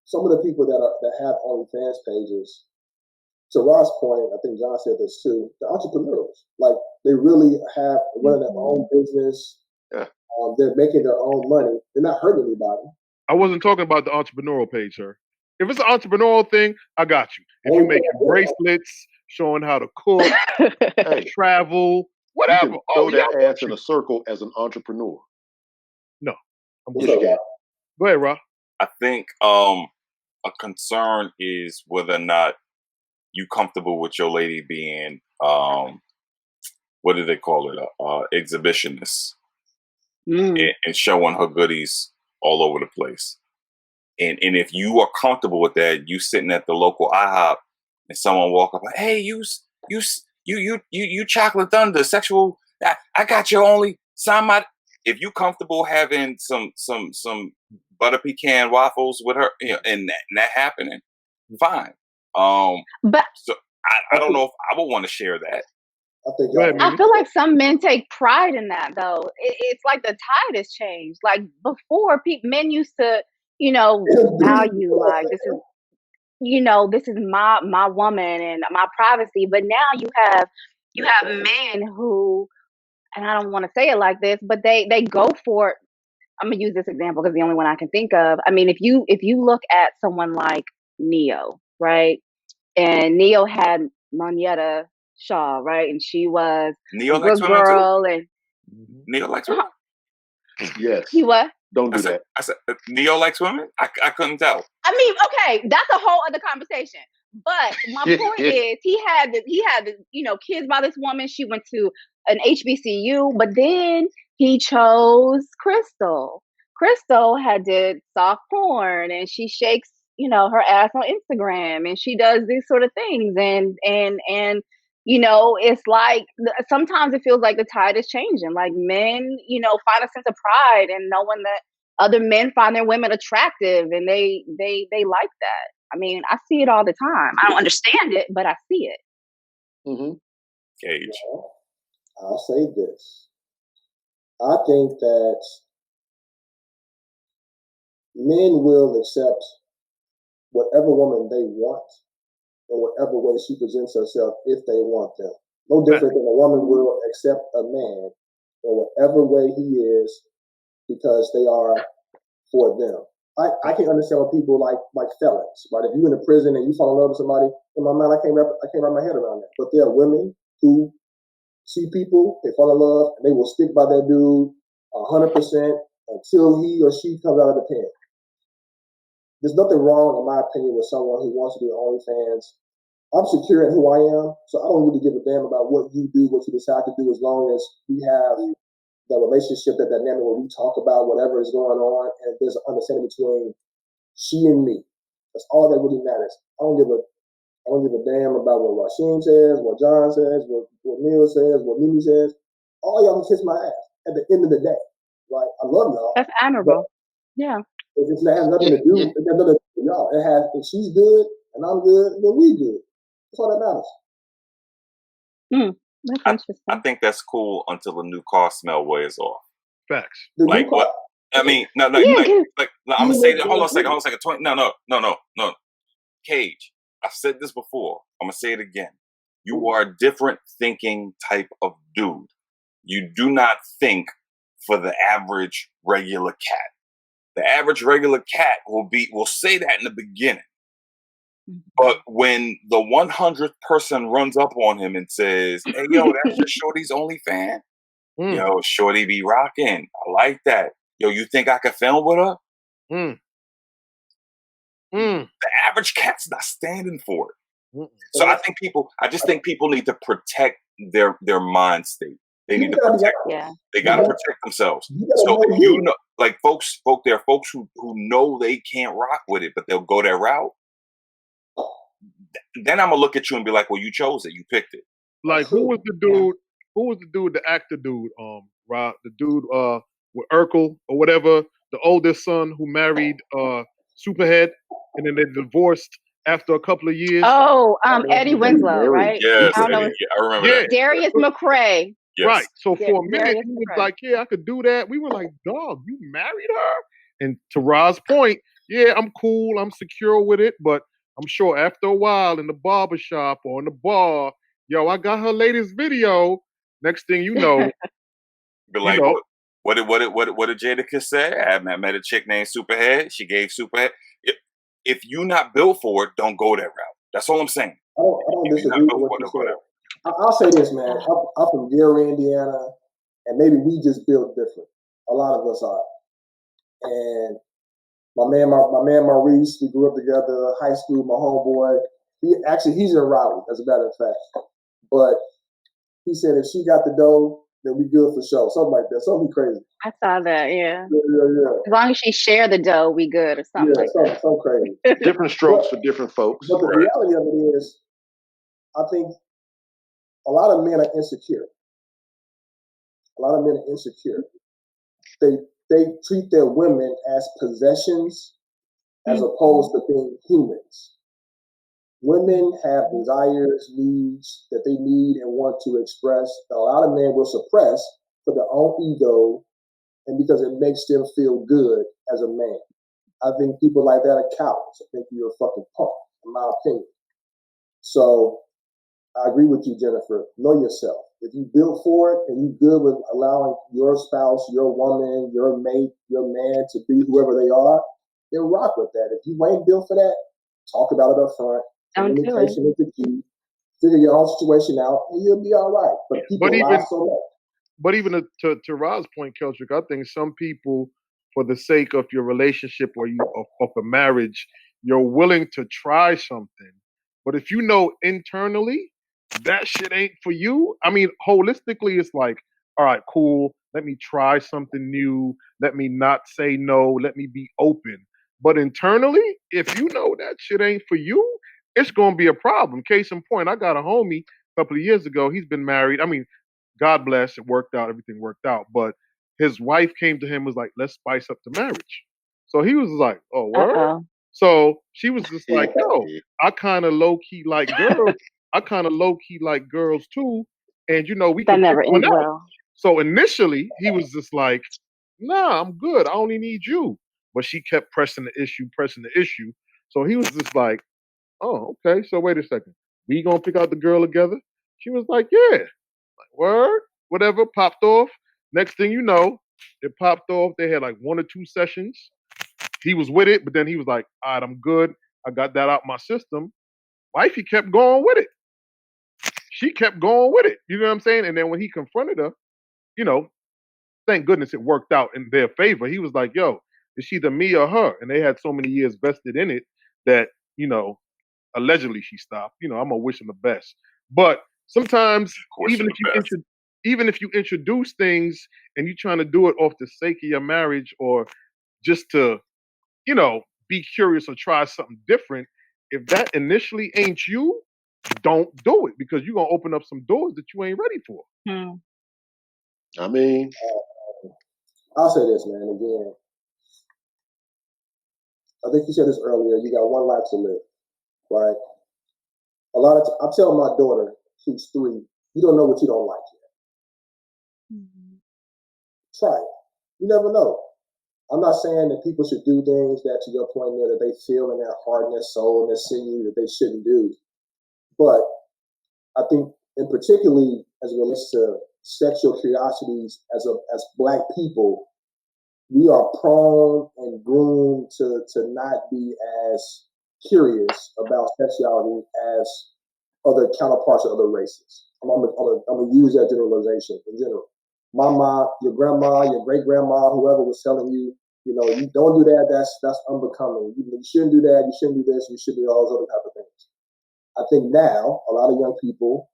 some of the people that have OnlyFans pages, to Ross' point, I think John said this too, the entrepreneurs, like they really have running their own business. Yeah. They're making their own money. They're not hurting anybody. I wasn't talking about the entrepreneurial page, sir. If it's an entrepreneurial thing, I got you. If you're making bracelets, showing how to cook, Hey, travel, you whatever. can Oh, throw yeah, that ass in a circle as an entrepreneur. No. I'm What's Yes, up, you can. Ross? Go ahead, Rob. I think a concern is whether or not you comfortable with your lady being what do they call it? Exhibitionist and showing her goodies all over the place. And if you are comfortable with that, you sitting at the local IHOP and someone walk up, hey, you Chocolate Thunder, sexual. I got your only sign my. If you comfortable having some butter pecan waffles with her, and that happening, fine. But So I don't know if I would want to share that. I think Go ahead, I Mimi. feel like some men take pride in that, though. It's like the tide has changed. Like before, men used to, value like this is, this is my woman and my privacy. But now you have men who, and I don't want to say it like this, but they go for it. I'm gonna use this example because it's the only one I can think of. I mean, if you look at someone like Neo, right, and Neo had Moneta Shaw, right, and she was Neo a likes good women too. girl, and Neo likes women. Yes. he what? Don't do that. I said Neo likes women. I couldn't tell. I mean, okay, that's a whole other conversation. But my point is, he had kids by this woman. She went to an HBCU, but then he chose Crystal. Crystal had did soft porn, and she shakes, her ass on Instagram, and she does these sort of things, and it's like sometimes it feels like the tide is changing. Like men, find a sense of pride in knowing that other men find their women attractive, and they like that. I mean, I see it all the time. I don't understand it, but I see it. Mm-hmm. Cage. Well, I'll say this. I think that men will accept whatever woman they want in whatever way she presents herself if they want them. No different than a woman will accept a man in whatever way he is because they are for them. I can understand when people like felons, right? If you're in a prison and you fall in love with somebody, in my mind, I can't wrap my head around that. But there are women who see people, they fall in love, and they will stick by that dude 100% until he or she comes out of the pen. There's nothing wrong, in my opinion, with someone who wants to do OnlyFans. I'm secure in who I am, so I don't really give a damn about what you do, what you decide to do, as long as we have that relationship, that dynamic where we talk about whatever is going on, and there's an understanding between she and me. That's all that really matters. I don't give a damn about what Rasheem says, what John says, what Neil says, what Mimi says. All y'all can kiss my ass at the end of the day. Right? I love y'all. That's admirable. Yeah. It has nothing to do with y'all. It has, if she's good and I'm good, then we good. That's all that matters. That's interesting. I think that's cool until the new car smell wears off. Facts. Like what? I mean, no, I'm gonna say that. Hold on a second. No. Cage, I've said this before. I'm gonna say it again. You are a different thinking type of dude. You do not think for the average regular cat. The average regular cat will say that in the beginning. But when the 100th person runs up on him and says, hey, yo, that's just Shorty's OnlyFans? Yo, Shorty be rocking. I like that. Yo, you think I could film with her? The average cat's not standing for it. So I just think people need to protect their mind state. They need to protect. They got to protect themselves. So if like there are folks who know they can't rock with it, but they'll go that route. Then I'm gonna look at you and be like, well, you chose it. You picked it. Like who was the dude? Who was the dude? The actor dude? Rob, the dude with Urkel or whatever. The oldest son who married Superhead, and then they divorced after a couple of years. Oh, Eddie Winslow, right? Yes, I don't know. I remember that. Darius McRae. Yes. Right. So Yeah, for a minute, various he was different. like, "Yeah, I could do that." We were like, "Dog, you married her?" And to Ra's point, yeah, I'm cool, I'm secure with it, but I'm sure after a while in the barber shop or in the bar, yo, I got her latest video. Next thing you know, Be you like, know, what did Jadakiss say? I met a chick named Superhead. She gave Superhead. If you're not built for it, don't go that route. That's all I'm saying. I don't If you're not disagree with built what for it, you don't go that said. route. I'll say this, man. I'm from Gary, Indiana, and maybe we just built different. A lot of us are. And my man Maurice, we grew up together, high school, my homeboy. He's in Raleigh, as a matter of fact. But he said if she got the dough, then we good for sure. Something like that. Something crazy. I saw that. Yeah. Yeah. As long as she share the dough, we good or something like that. Something crazy. Different strokes for different folks. But the reality of it is, I think a lot of men are insecure. They treat their women as possessions as opposed to being humans. Women have desires, needs that they need and want to express. A lot of men will suppress for their own ego and because it makes them feel good as a man. I think people like that are cowards. I think you're a fucking punk, in my opinion. So I agree with you, Jennifer. Know yourself. If you built for it and you good with allowing your spouse, your woman, your mate, your man to be whoever they are, then rock with that. If you ain't built for that, talk about it up front. Communication is the key. Figure your own situation out, and you'll be all right. But people lie so much. But even to Ra's point, Keltric, I think some people, for the sake of your relationship or of a marriage, you're willing to try something. But if you know internally that shit ain't for you, I mean, holistically, it's like, all right, cool. Let me try something new. Let me not say no. Let me be open. But internally, if you know that shit ain't for you, it's gonna be a problem. Case in point, I got a homie a couple of years ago. He's been married. I mean, God bless, it worked out, everything worked out. But his wife came to him, was like, let's spice up the marriage. So he was like, oh, word? Uh-oh. So she was just like, yo, I kind of low key like girls. I kind of low key like girls too. And you know, we That can never pick one ends out. well. So initially he was just like, nah, I'm good. I only need you. But she kept pressing the issue. So he was just like, oh, okay. So wait a second. We gonna pick out the girl together? She was like, yeah. Word, whatever, popped off. Next thing you know, it popped off. They had like 1 or 2 sessions. He was with it, but then he was like, all right, I'm good. I got that out my system. Wifey kept going with it. She kept going with it. You know what I'm saying? And then when he confronted her, you know, thank goodness it worked out in their favor. He was like, yo, it's either me or her. And they had so many years vested in it that, you know, allegedly she stopped. You know, I'm gonna wish him the best. But sometimes even if you introduce things and you're trying to do it off the sake of your marriage or just to, you know, be curious or try something different, if that initially ain't you, don't do it because you're gonna open up some doors that you ain't ready for. I mean, I'll say this, man. Again, I think you said this earlier. You got one life to live, right? A lot of I'm telling my daughter, who's 3, you don't know what you don't like yet. Try it. You never know. I'm not saying that people should do things that, to your point there, that they feel in their heart and their soul and their sinew that they shouldn't do. But I think, and particularly as it relates to sexual curiosities, as Black people, we are prone and groomed to not be as curious about sexuality as other counterparts of other races. I'm gonna use that generalization in general. Mama, your grandma, your great grandma, whoever was telling you, you know, you don't do that. That's unbecoming. You shouldn't do that. You shouldn't do this. You should do all those other type of things. I think now a lot of young people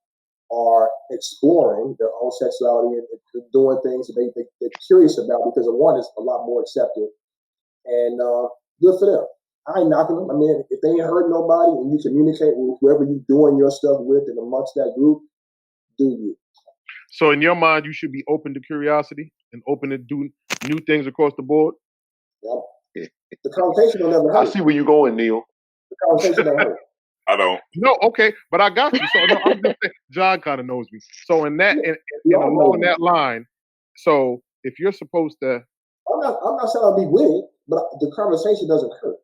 are exploring their own sexuality and doing things that they're curious about because one is a lot more accepted and good for them. I ain't knocking them. I mean, if they ain't hurt nobody and you communicate with whoever you're doing your stuff with and amongst that group, do you. So in your mind, you should be open to curiosity and open to do new things across the board? Yep. The conversation don't ever hurt. I see where you're going, Neil. The conversation don't hurt. I don't. No, okay, but I got you. So no, I'm just saying, John kind of knows me. So in that, Yeah, I know along you. that line, so if you're supposed to, I'm not saying I'll be with it, but the conversation doesn't hurt.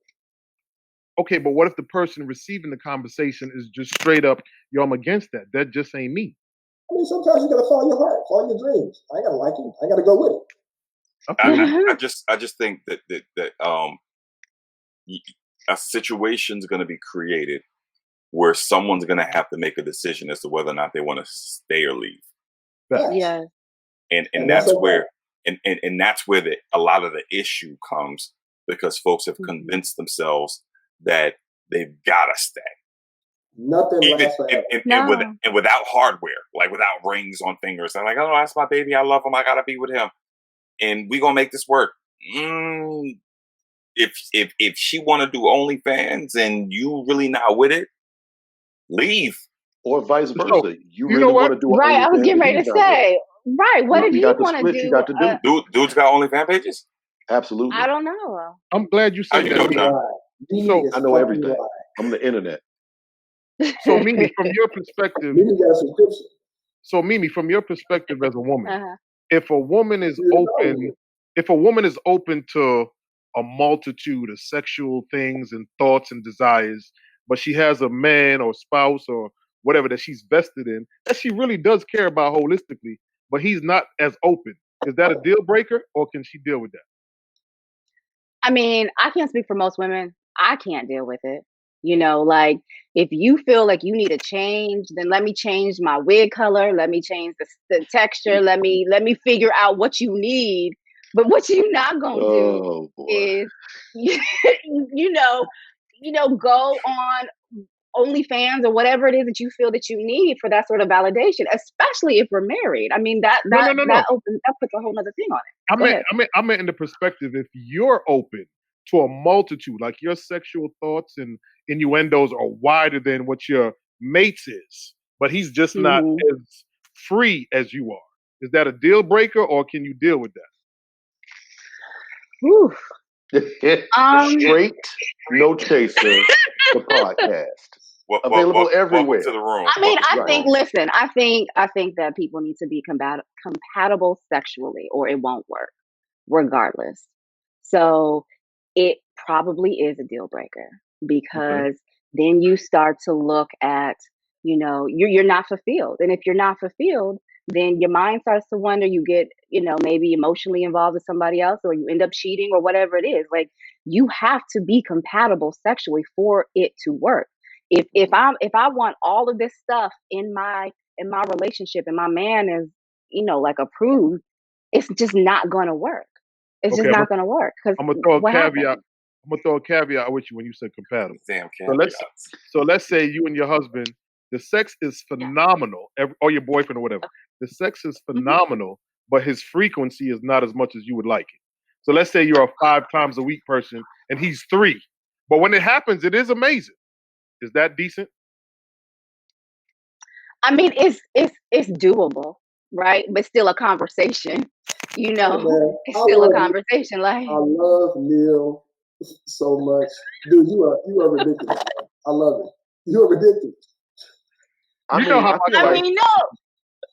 okay, but what if the person receiving the conversation is just straight up, yo, I'm against that. That just ain't me. I mean, sometimes you gotta follow your heart, follow your dreams. I ain't gotta like it. I gotta go with it. I just think that a situation's going to be created where someone's going to have to make a decision as to whether or not they want to stay or leave. Yeah. And that's where and that's where a lot of the issue comes, because folks have convinced themselves that they've got to stay. Nothing lasts forever. And without hardware, like without rings on fingers. I'm like, oh, that's my baby. I love him. I got to be with him. And we going to make this work. If she want to do OnlyFans and you really not with it, leave. Or vice versa. So, you really want to do OnlyFans. Right, I was getting ready to say. Right, what did he want to do? You got to do. Dudes got OnlyFans pages? Absolutely. I don't know. I'm glad you said that. So I know everything. I'm the internet. So Mimi, from your perspective, Mimi got a subscription. So Mimi, from your perspective as a woman, if a woman is open to a multitude of sexual things and thoughts and desires, but she has a man or spouse or whatever that she's vested in, that she really does care about holistically, but he's not as open, is that a deal breaker, or can she deal with that? I mean, I can't speak for most women. I can't deal with it. You know, like if you feel like you need a change, then let me change my wig color. Let me change the texture. Let me figure out what you need. But what you're not gonna do is, you know, go on OnlyFans or whatever it is that you feel that you need for that sort of validation, especially if we're married. I mean, that puts a whole other thing on it. I meant in the perspective, if you're open to a multitude, like your sexual thoughts and innuendos are wider than what your mate's is, but he's just not as free as you are. Is that a deal breaker, or can you deal with that? Straight No Chaser, the podcast. Available everywhere. To the room. I mean, I think that people need to be compatible sexually, or it won't work, regardless. So it probably is a deal breaker, because then you start to look at, you're not fulfilled. And if you're not fulfilled, then your mind starts to wonder, you get, maybe emotionally involved with somebody else, or you end up cheating or whatever it is. Like, you have to be compatible sexually for it to work. If I want all of this stuff in my relationship and my man is, like approved, it's just not going to work. It's just not going to work. I'm gonna throw a caveat. I'm gonna throw a caveat with you when you said compatible. Damn So let's say you and your husband, the sex is phenomenal, or your boyfriend or whatever. The sex is phenomenal, but his frequency is not as much as you would like it. So let's say you're a 5 times a week person and he's 3, but when it happens, it is amazing. Is that decent? I mean, it's doable, right? But still a conversation. It's still a conversation. Like, I love Neil so much, dude. You are ridiculous. I love it. You are ridiculous. I mean, no.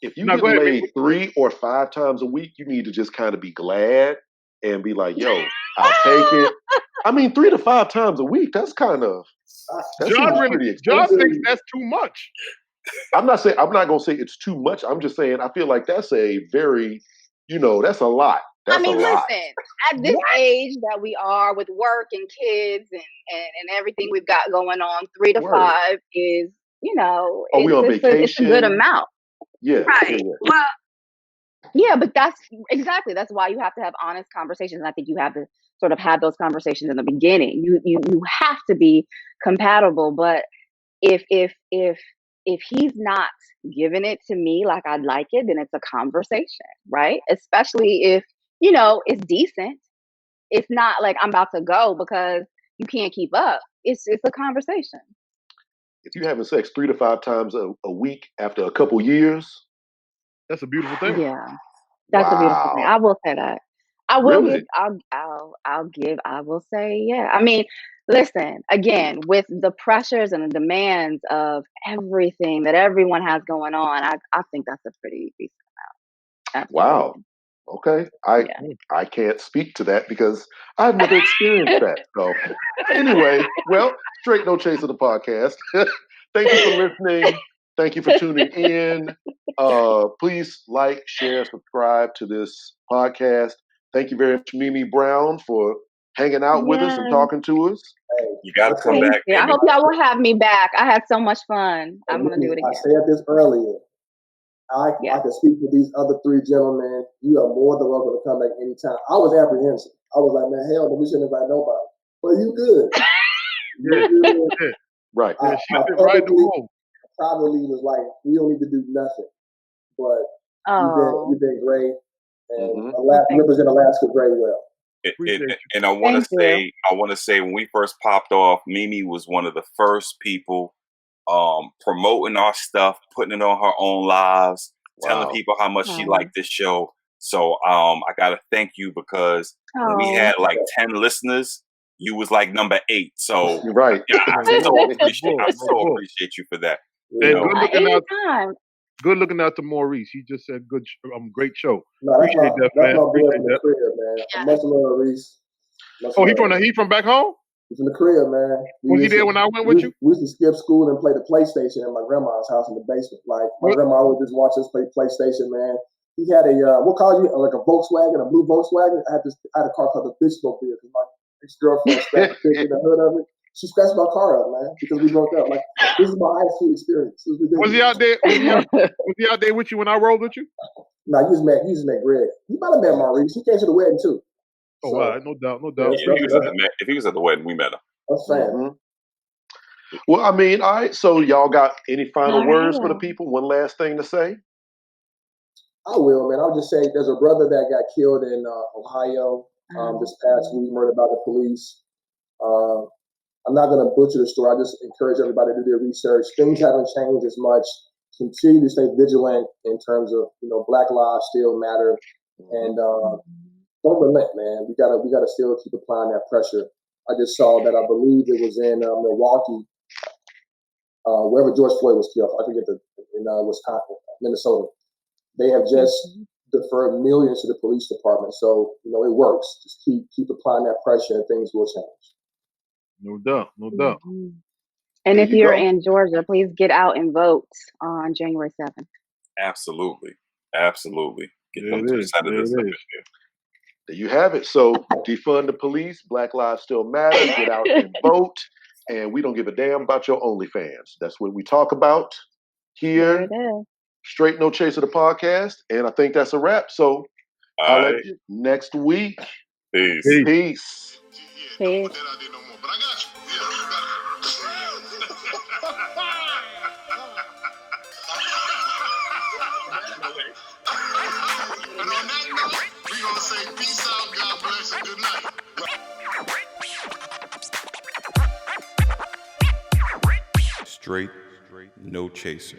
If you get laid 3 or 5 times a week, you need to just kind of be glad and be like, "Yo, I'll take it." I mean, 3 to 5 times a week. That's kind of John thinks that's too much. I'm not gonna say it's too much. I'm just saying I feel like that's a very, that's a lot. That's listen, at this age that we are with work and kids and everything we've got going on, 3 to 5 is, we on vacation? It's a good amount. Yeah. Right. Yeah. Well, yeah, but that's why you have to have honest conversations. And I think you have to sort of have those conversations in the beginning. You have to be compatible. But if he's not giving it to me like I'd like it, then it's a conversation, right? Especially if, it's decent. It's not like I'm about to go because you can't keep up. It's a conversation. If you're having sex 3 to 5 times a week after a couple years, that's a beautiful thing. Yeah, that's a beautiful thing. I will say that. I will Really? give. I will say, yeah. I mean, listen. Again, with the pressures and the demands of everything that everyone has going on, I think that's a pretty decent amount. Wow. Absolutely. Okay. Yeah. I can't speak to that because I've never experienced that. So anyway, well, straight no chaser the podcast. Thank you for listening. Thank you for tuning in. Please like, share, subscribe to this podcast. Thank you very much, Mimi Brown, for hanging out with us and Yeah. talking to us. Hey, You got to I come tell Thank back, you. I Mimi. hope y'all will have me back. I had so much fun. I'm gonna do it I again. said this earlier. I Yeah. can speak for these other three gentlemen. You are more than welcome to come back anytime. I was apprehensive. I was like, man, hell no, we shouldn't invite nobody. But you good. Yeah, You good. yeah, Right. yeah. She I fit right in the publicly, mold. privately was like, we don't need to do nothing. But Oh, you've been great. And Mhm. well, you thank represent Alaska very well. Appreciate you. And I want Thank to say, when we first popped off, Mimi was one of the first people promoting our stuff, putting it on her own lives, telling Wow. people how much she you. liked this show. So I gotta thank you because when we Oh. had like 10 listeners, you was like number 8. So You're right. yeah, I No so bull, appreciate no bull. appreciate you for that. And You know, Anytime. good looking out to Maurice. He just said great show. No, that's Appreciate that, my man. boy Appreciate from the that. crib, man. I'm much love, Reese. Much Oh, love. he from back home? He's from the crib, man. Was he there when I went with you? We used to skip school and play the PlayStation at my grandma's house in the basement. Like my What? grandma would just watch us play PlayStation, man. He had a what call you like a Volkswagen, a blue Volkswagen. I had a car called the Bitchmobile because my ex-girlfriend scratched a picture in the hood of it. She scratched my car up, man, because we broke up. Like this is my high school experience. Was he out there? Was he out there with you when I rolled with you? No, you just met Greg. You might have met Maurice. He came to the wedding too. Oh, So, all right, no doubt. yeah, if he was at the wedding, we met him. That's fine. Mhm. Well, I mean, all right. So y'all got any final All words right. for the people? One last thing to say? I will, man. I'll just say there's a brother that got killed in Ohio this past week, murdered by the police. I'm not going to butcher the story. I just encourage everybody to do their research. Things haven't changed as much. Continue to stay vigilant in terms of, Black lives still matter, and don't relent, man. We gotta still keep applying that pressure. I just saw that I believe it was in Milwaukee, wherever George Floyd was killed. I forget in Wisconsin, Minnesota. They have just deferred millions to the police department. So, it works. Just keep applying that pressure and things will change. No doubt. Mhm. And There if you you're go. in Georgia, please get out and vote on January 7th. Absolutely. Get There them it two is. senators There up it in is. here. There you have it. So defund the police. Black lives still matter. Get out and vote. And we don't give a damn about your OnlyFans. That's what we talk about There here. it is. Straight No Chaser the podcast. And I think that's a wrap. So All I'll right. let you next week. Peace. Peace. Peace. Yeah, don't put that out there no more. But I got you. Yeah, you got it. And on that note, we're going to say peace out, God bless, and good night. Straight, no chaser.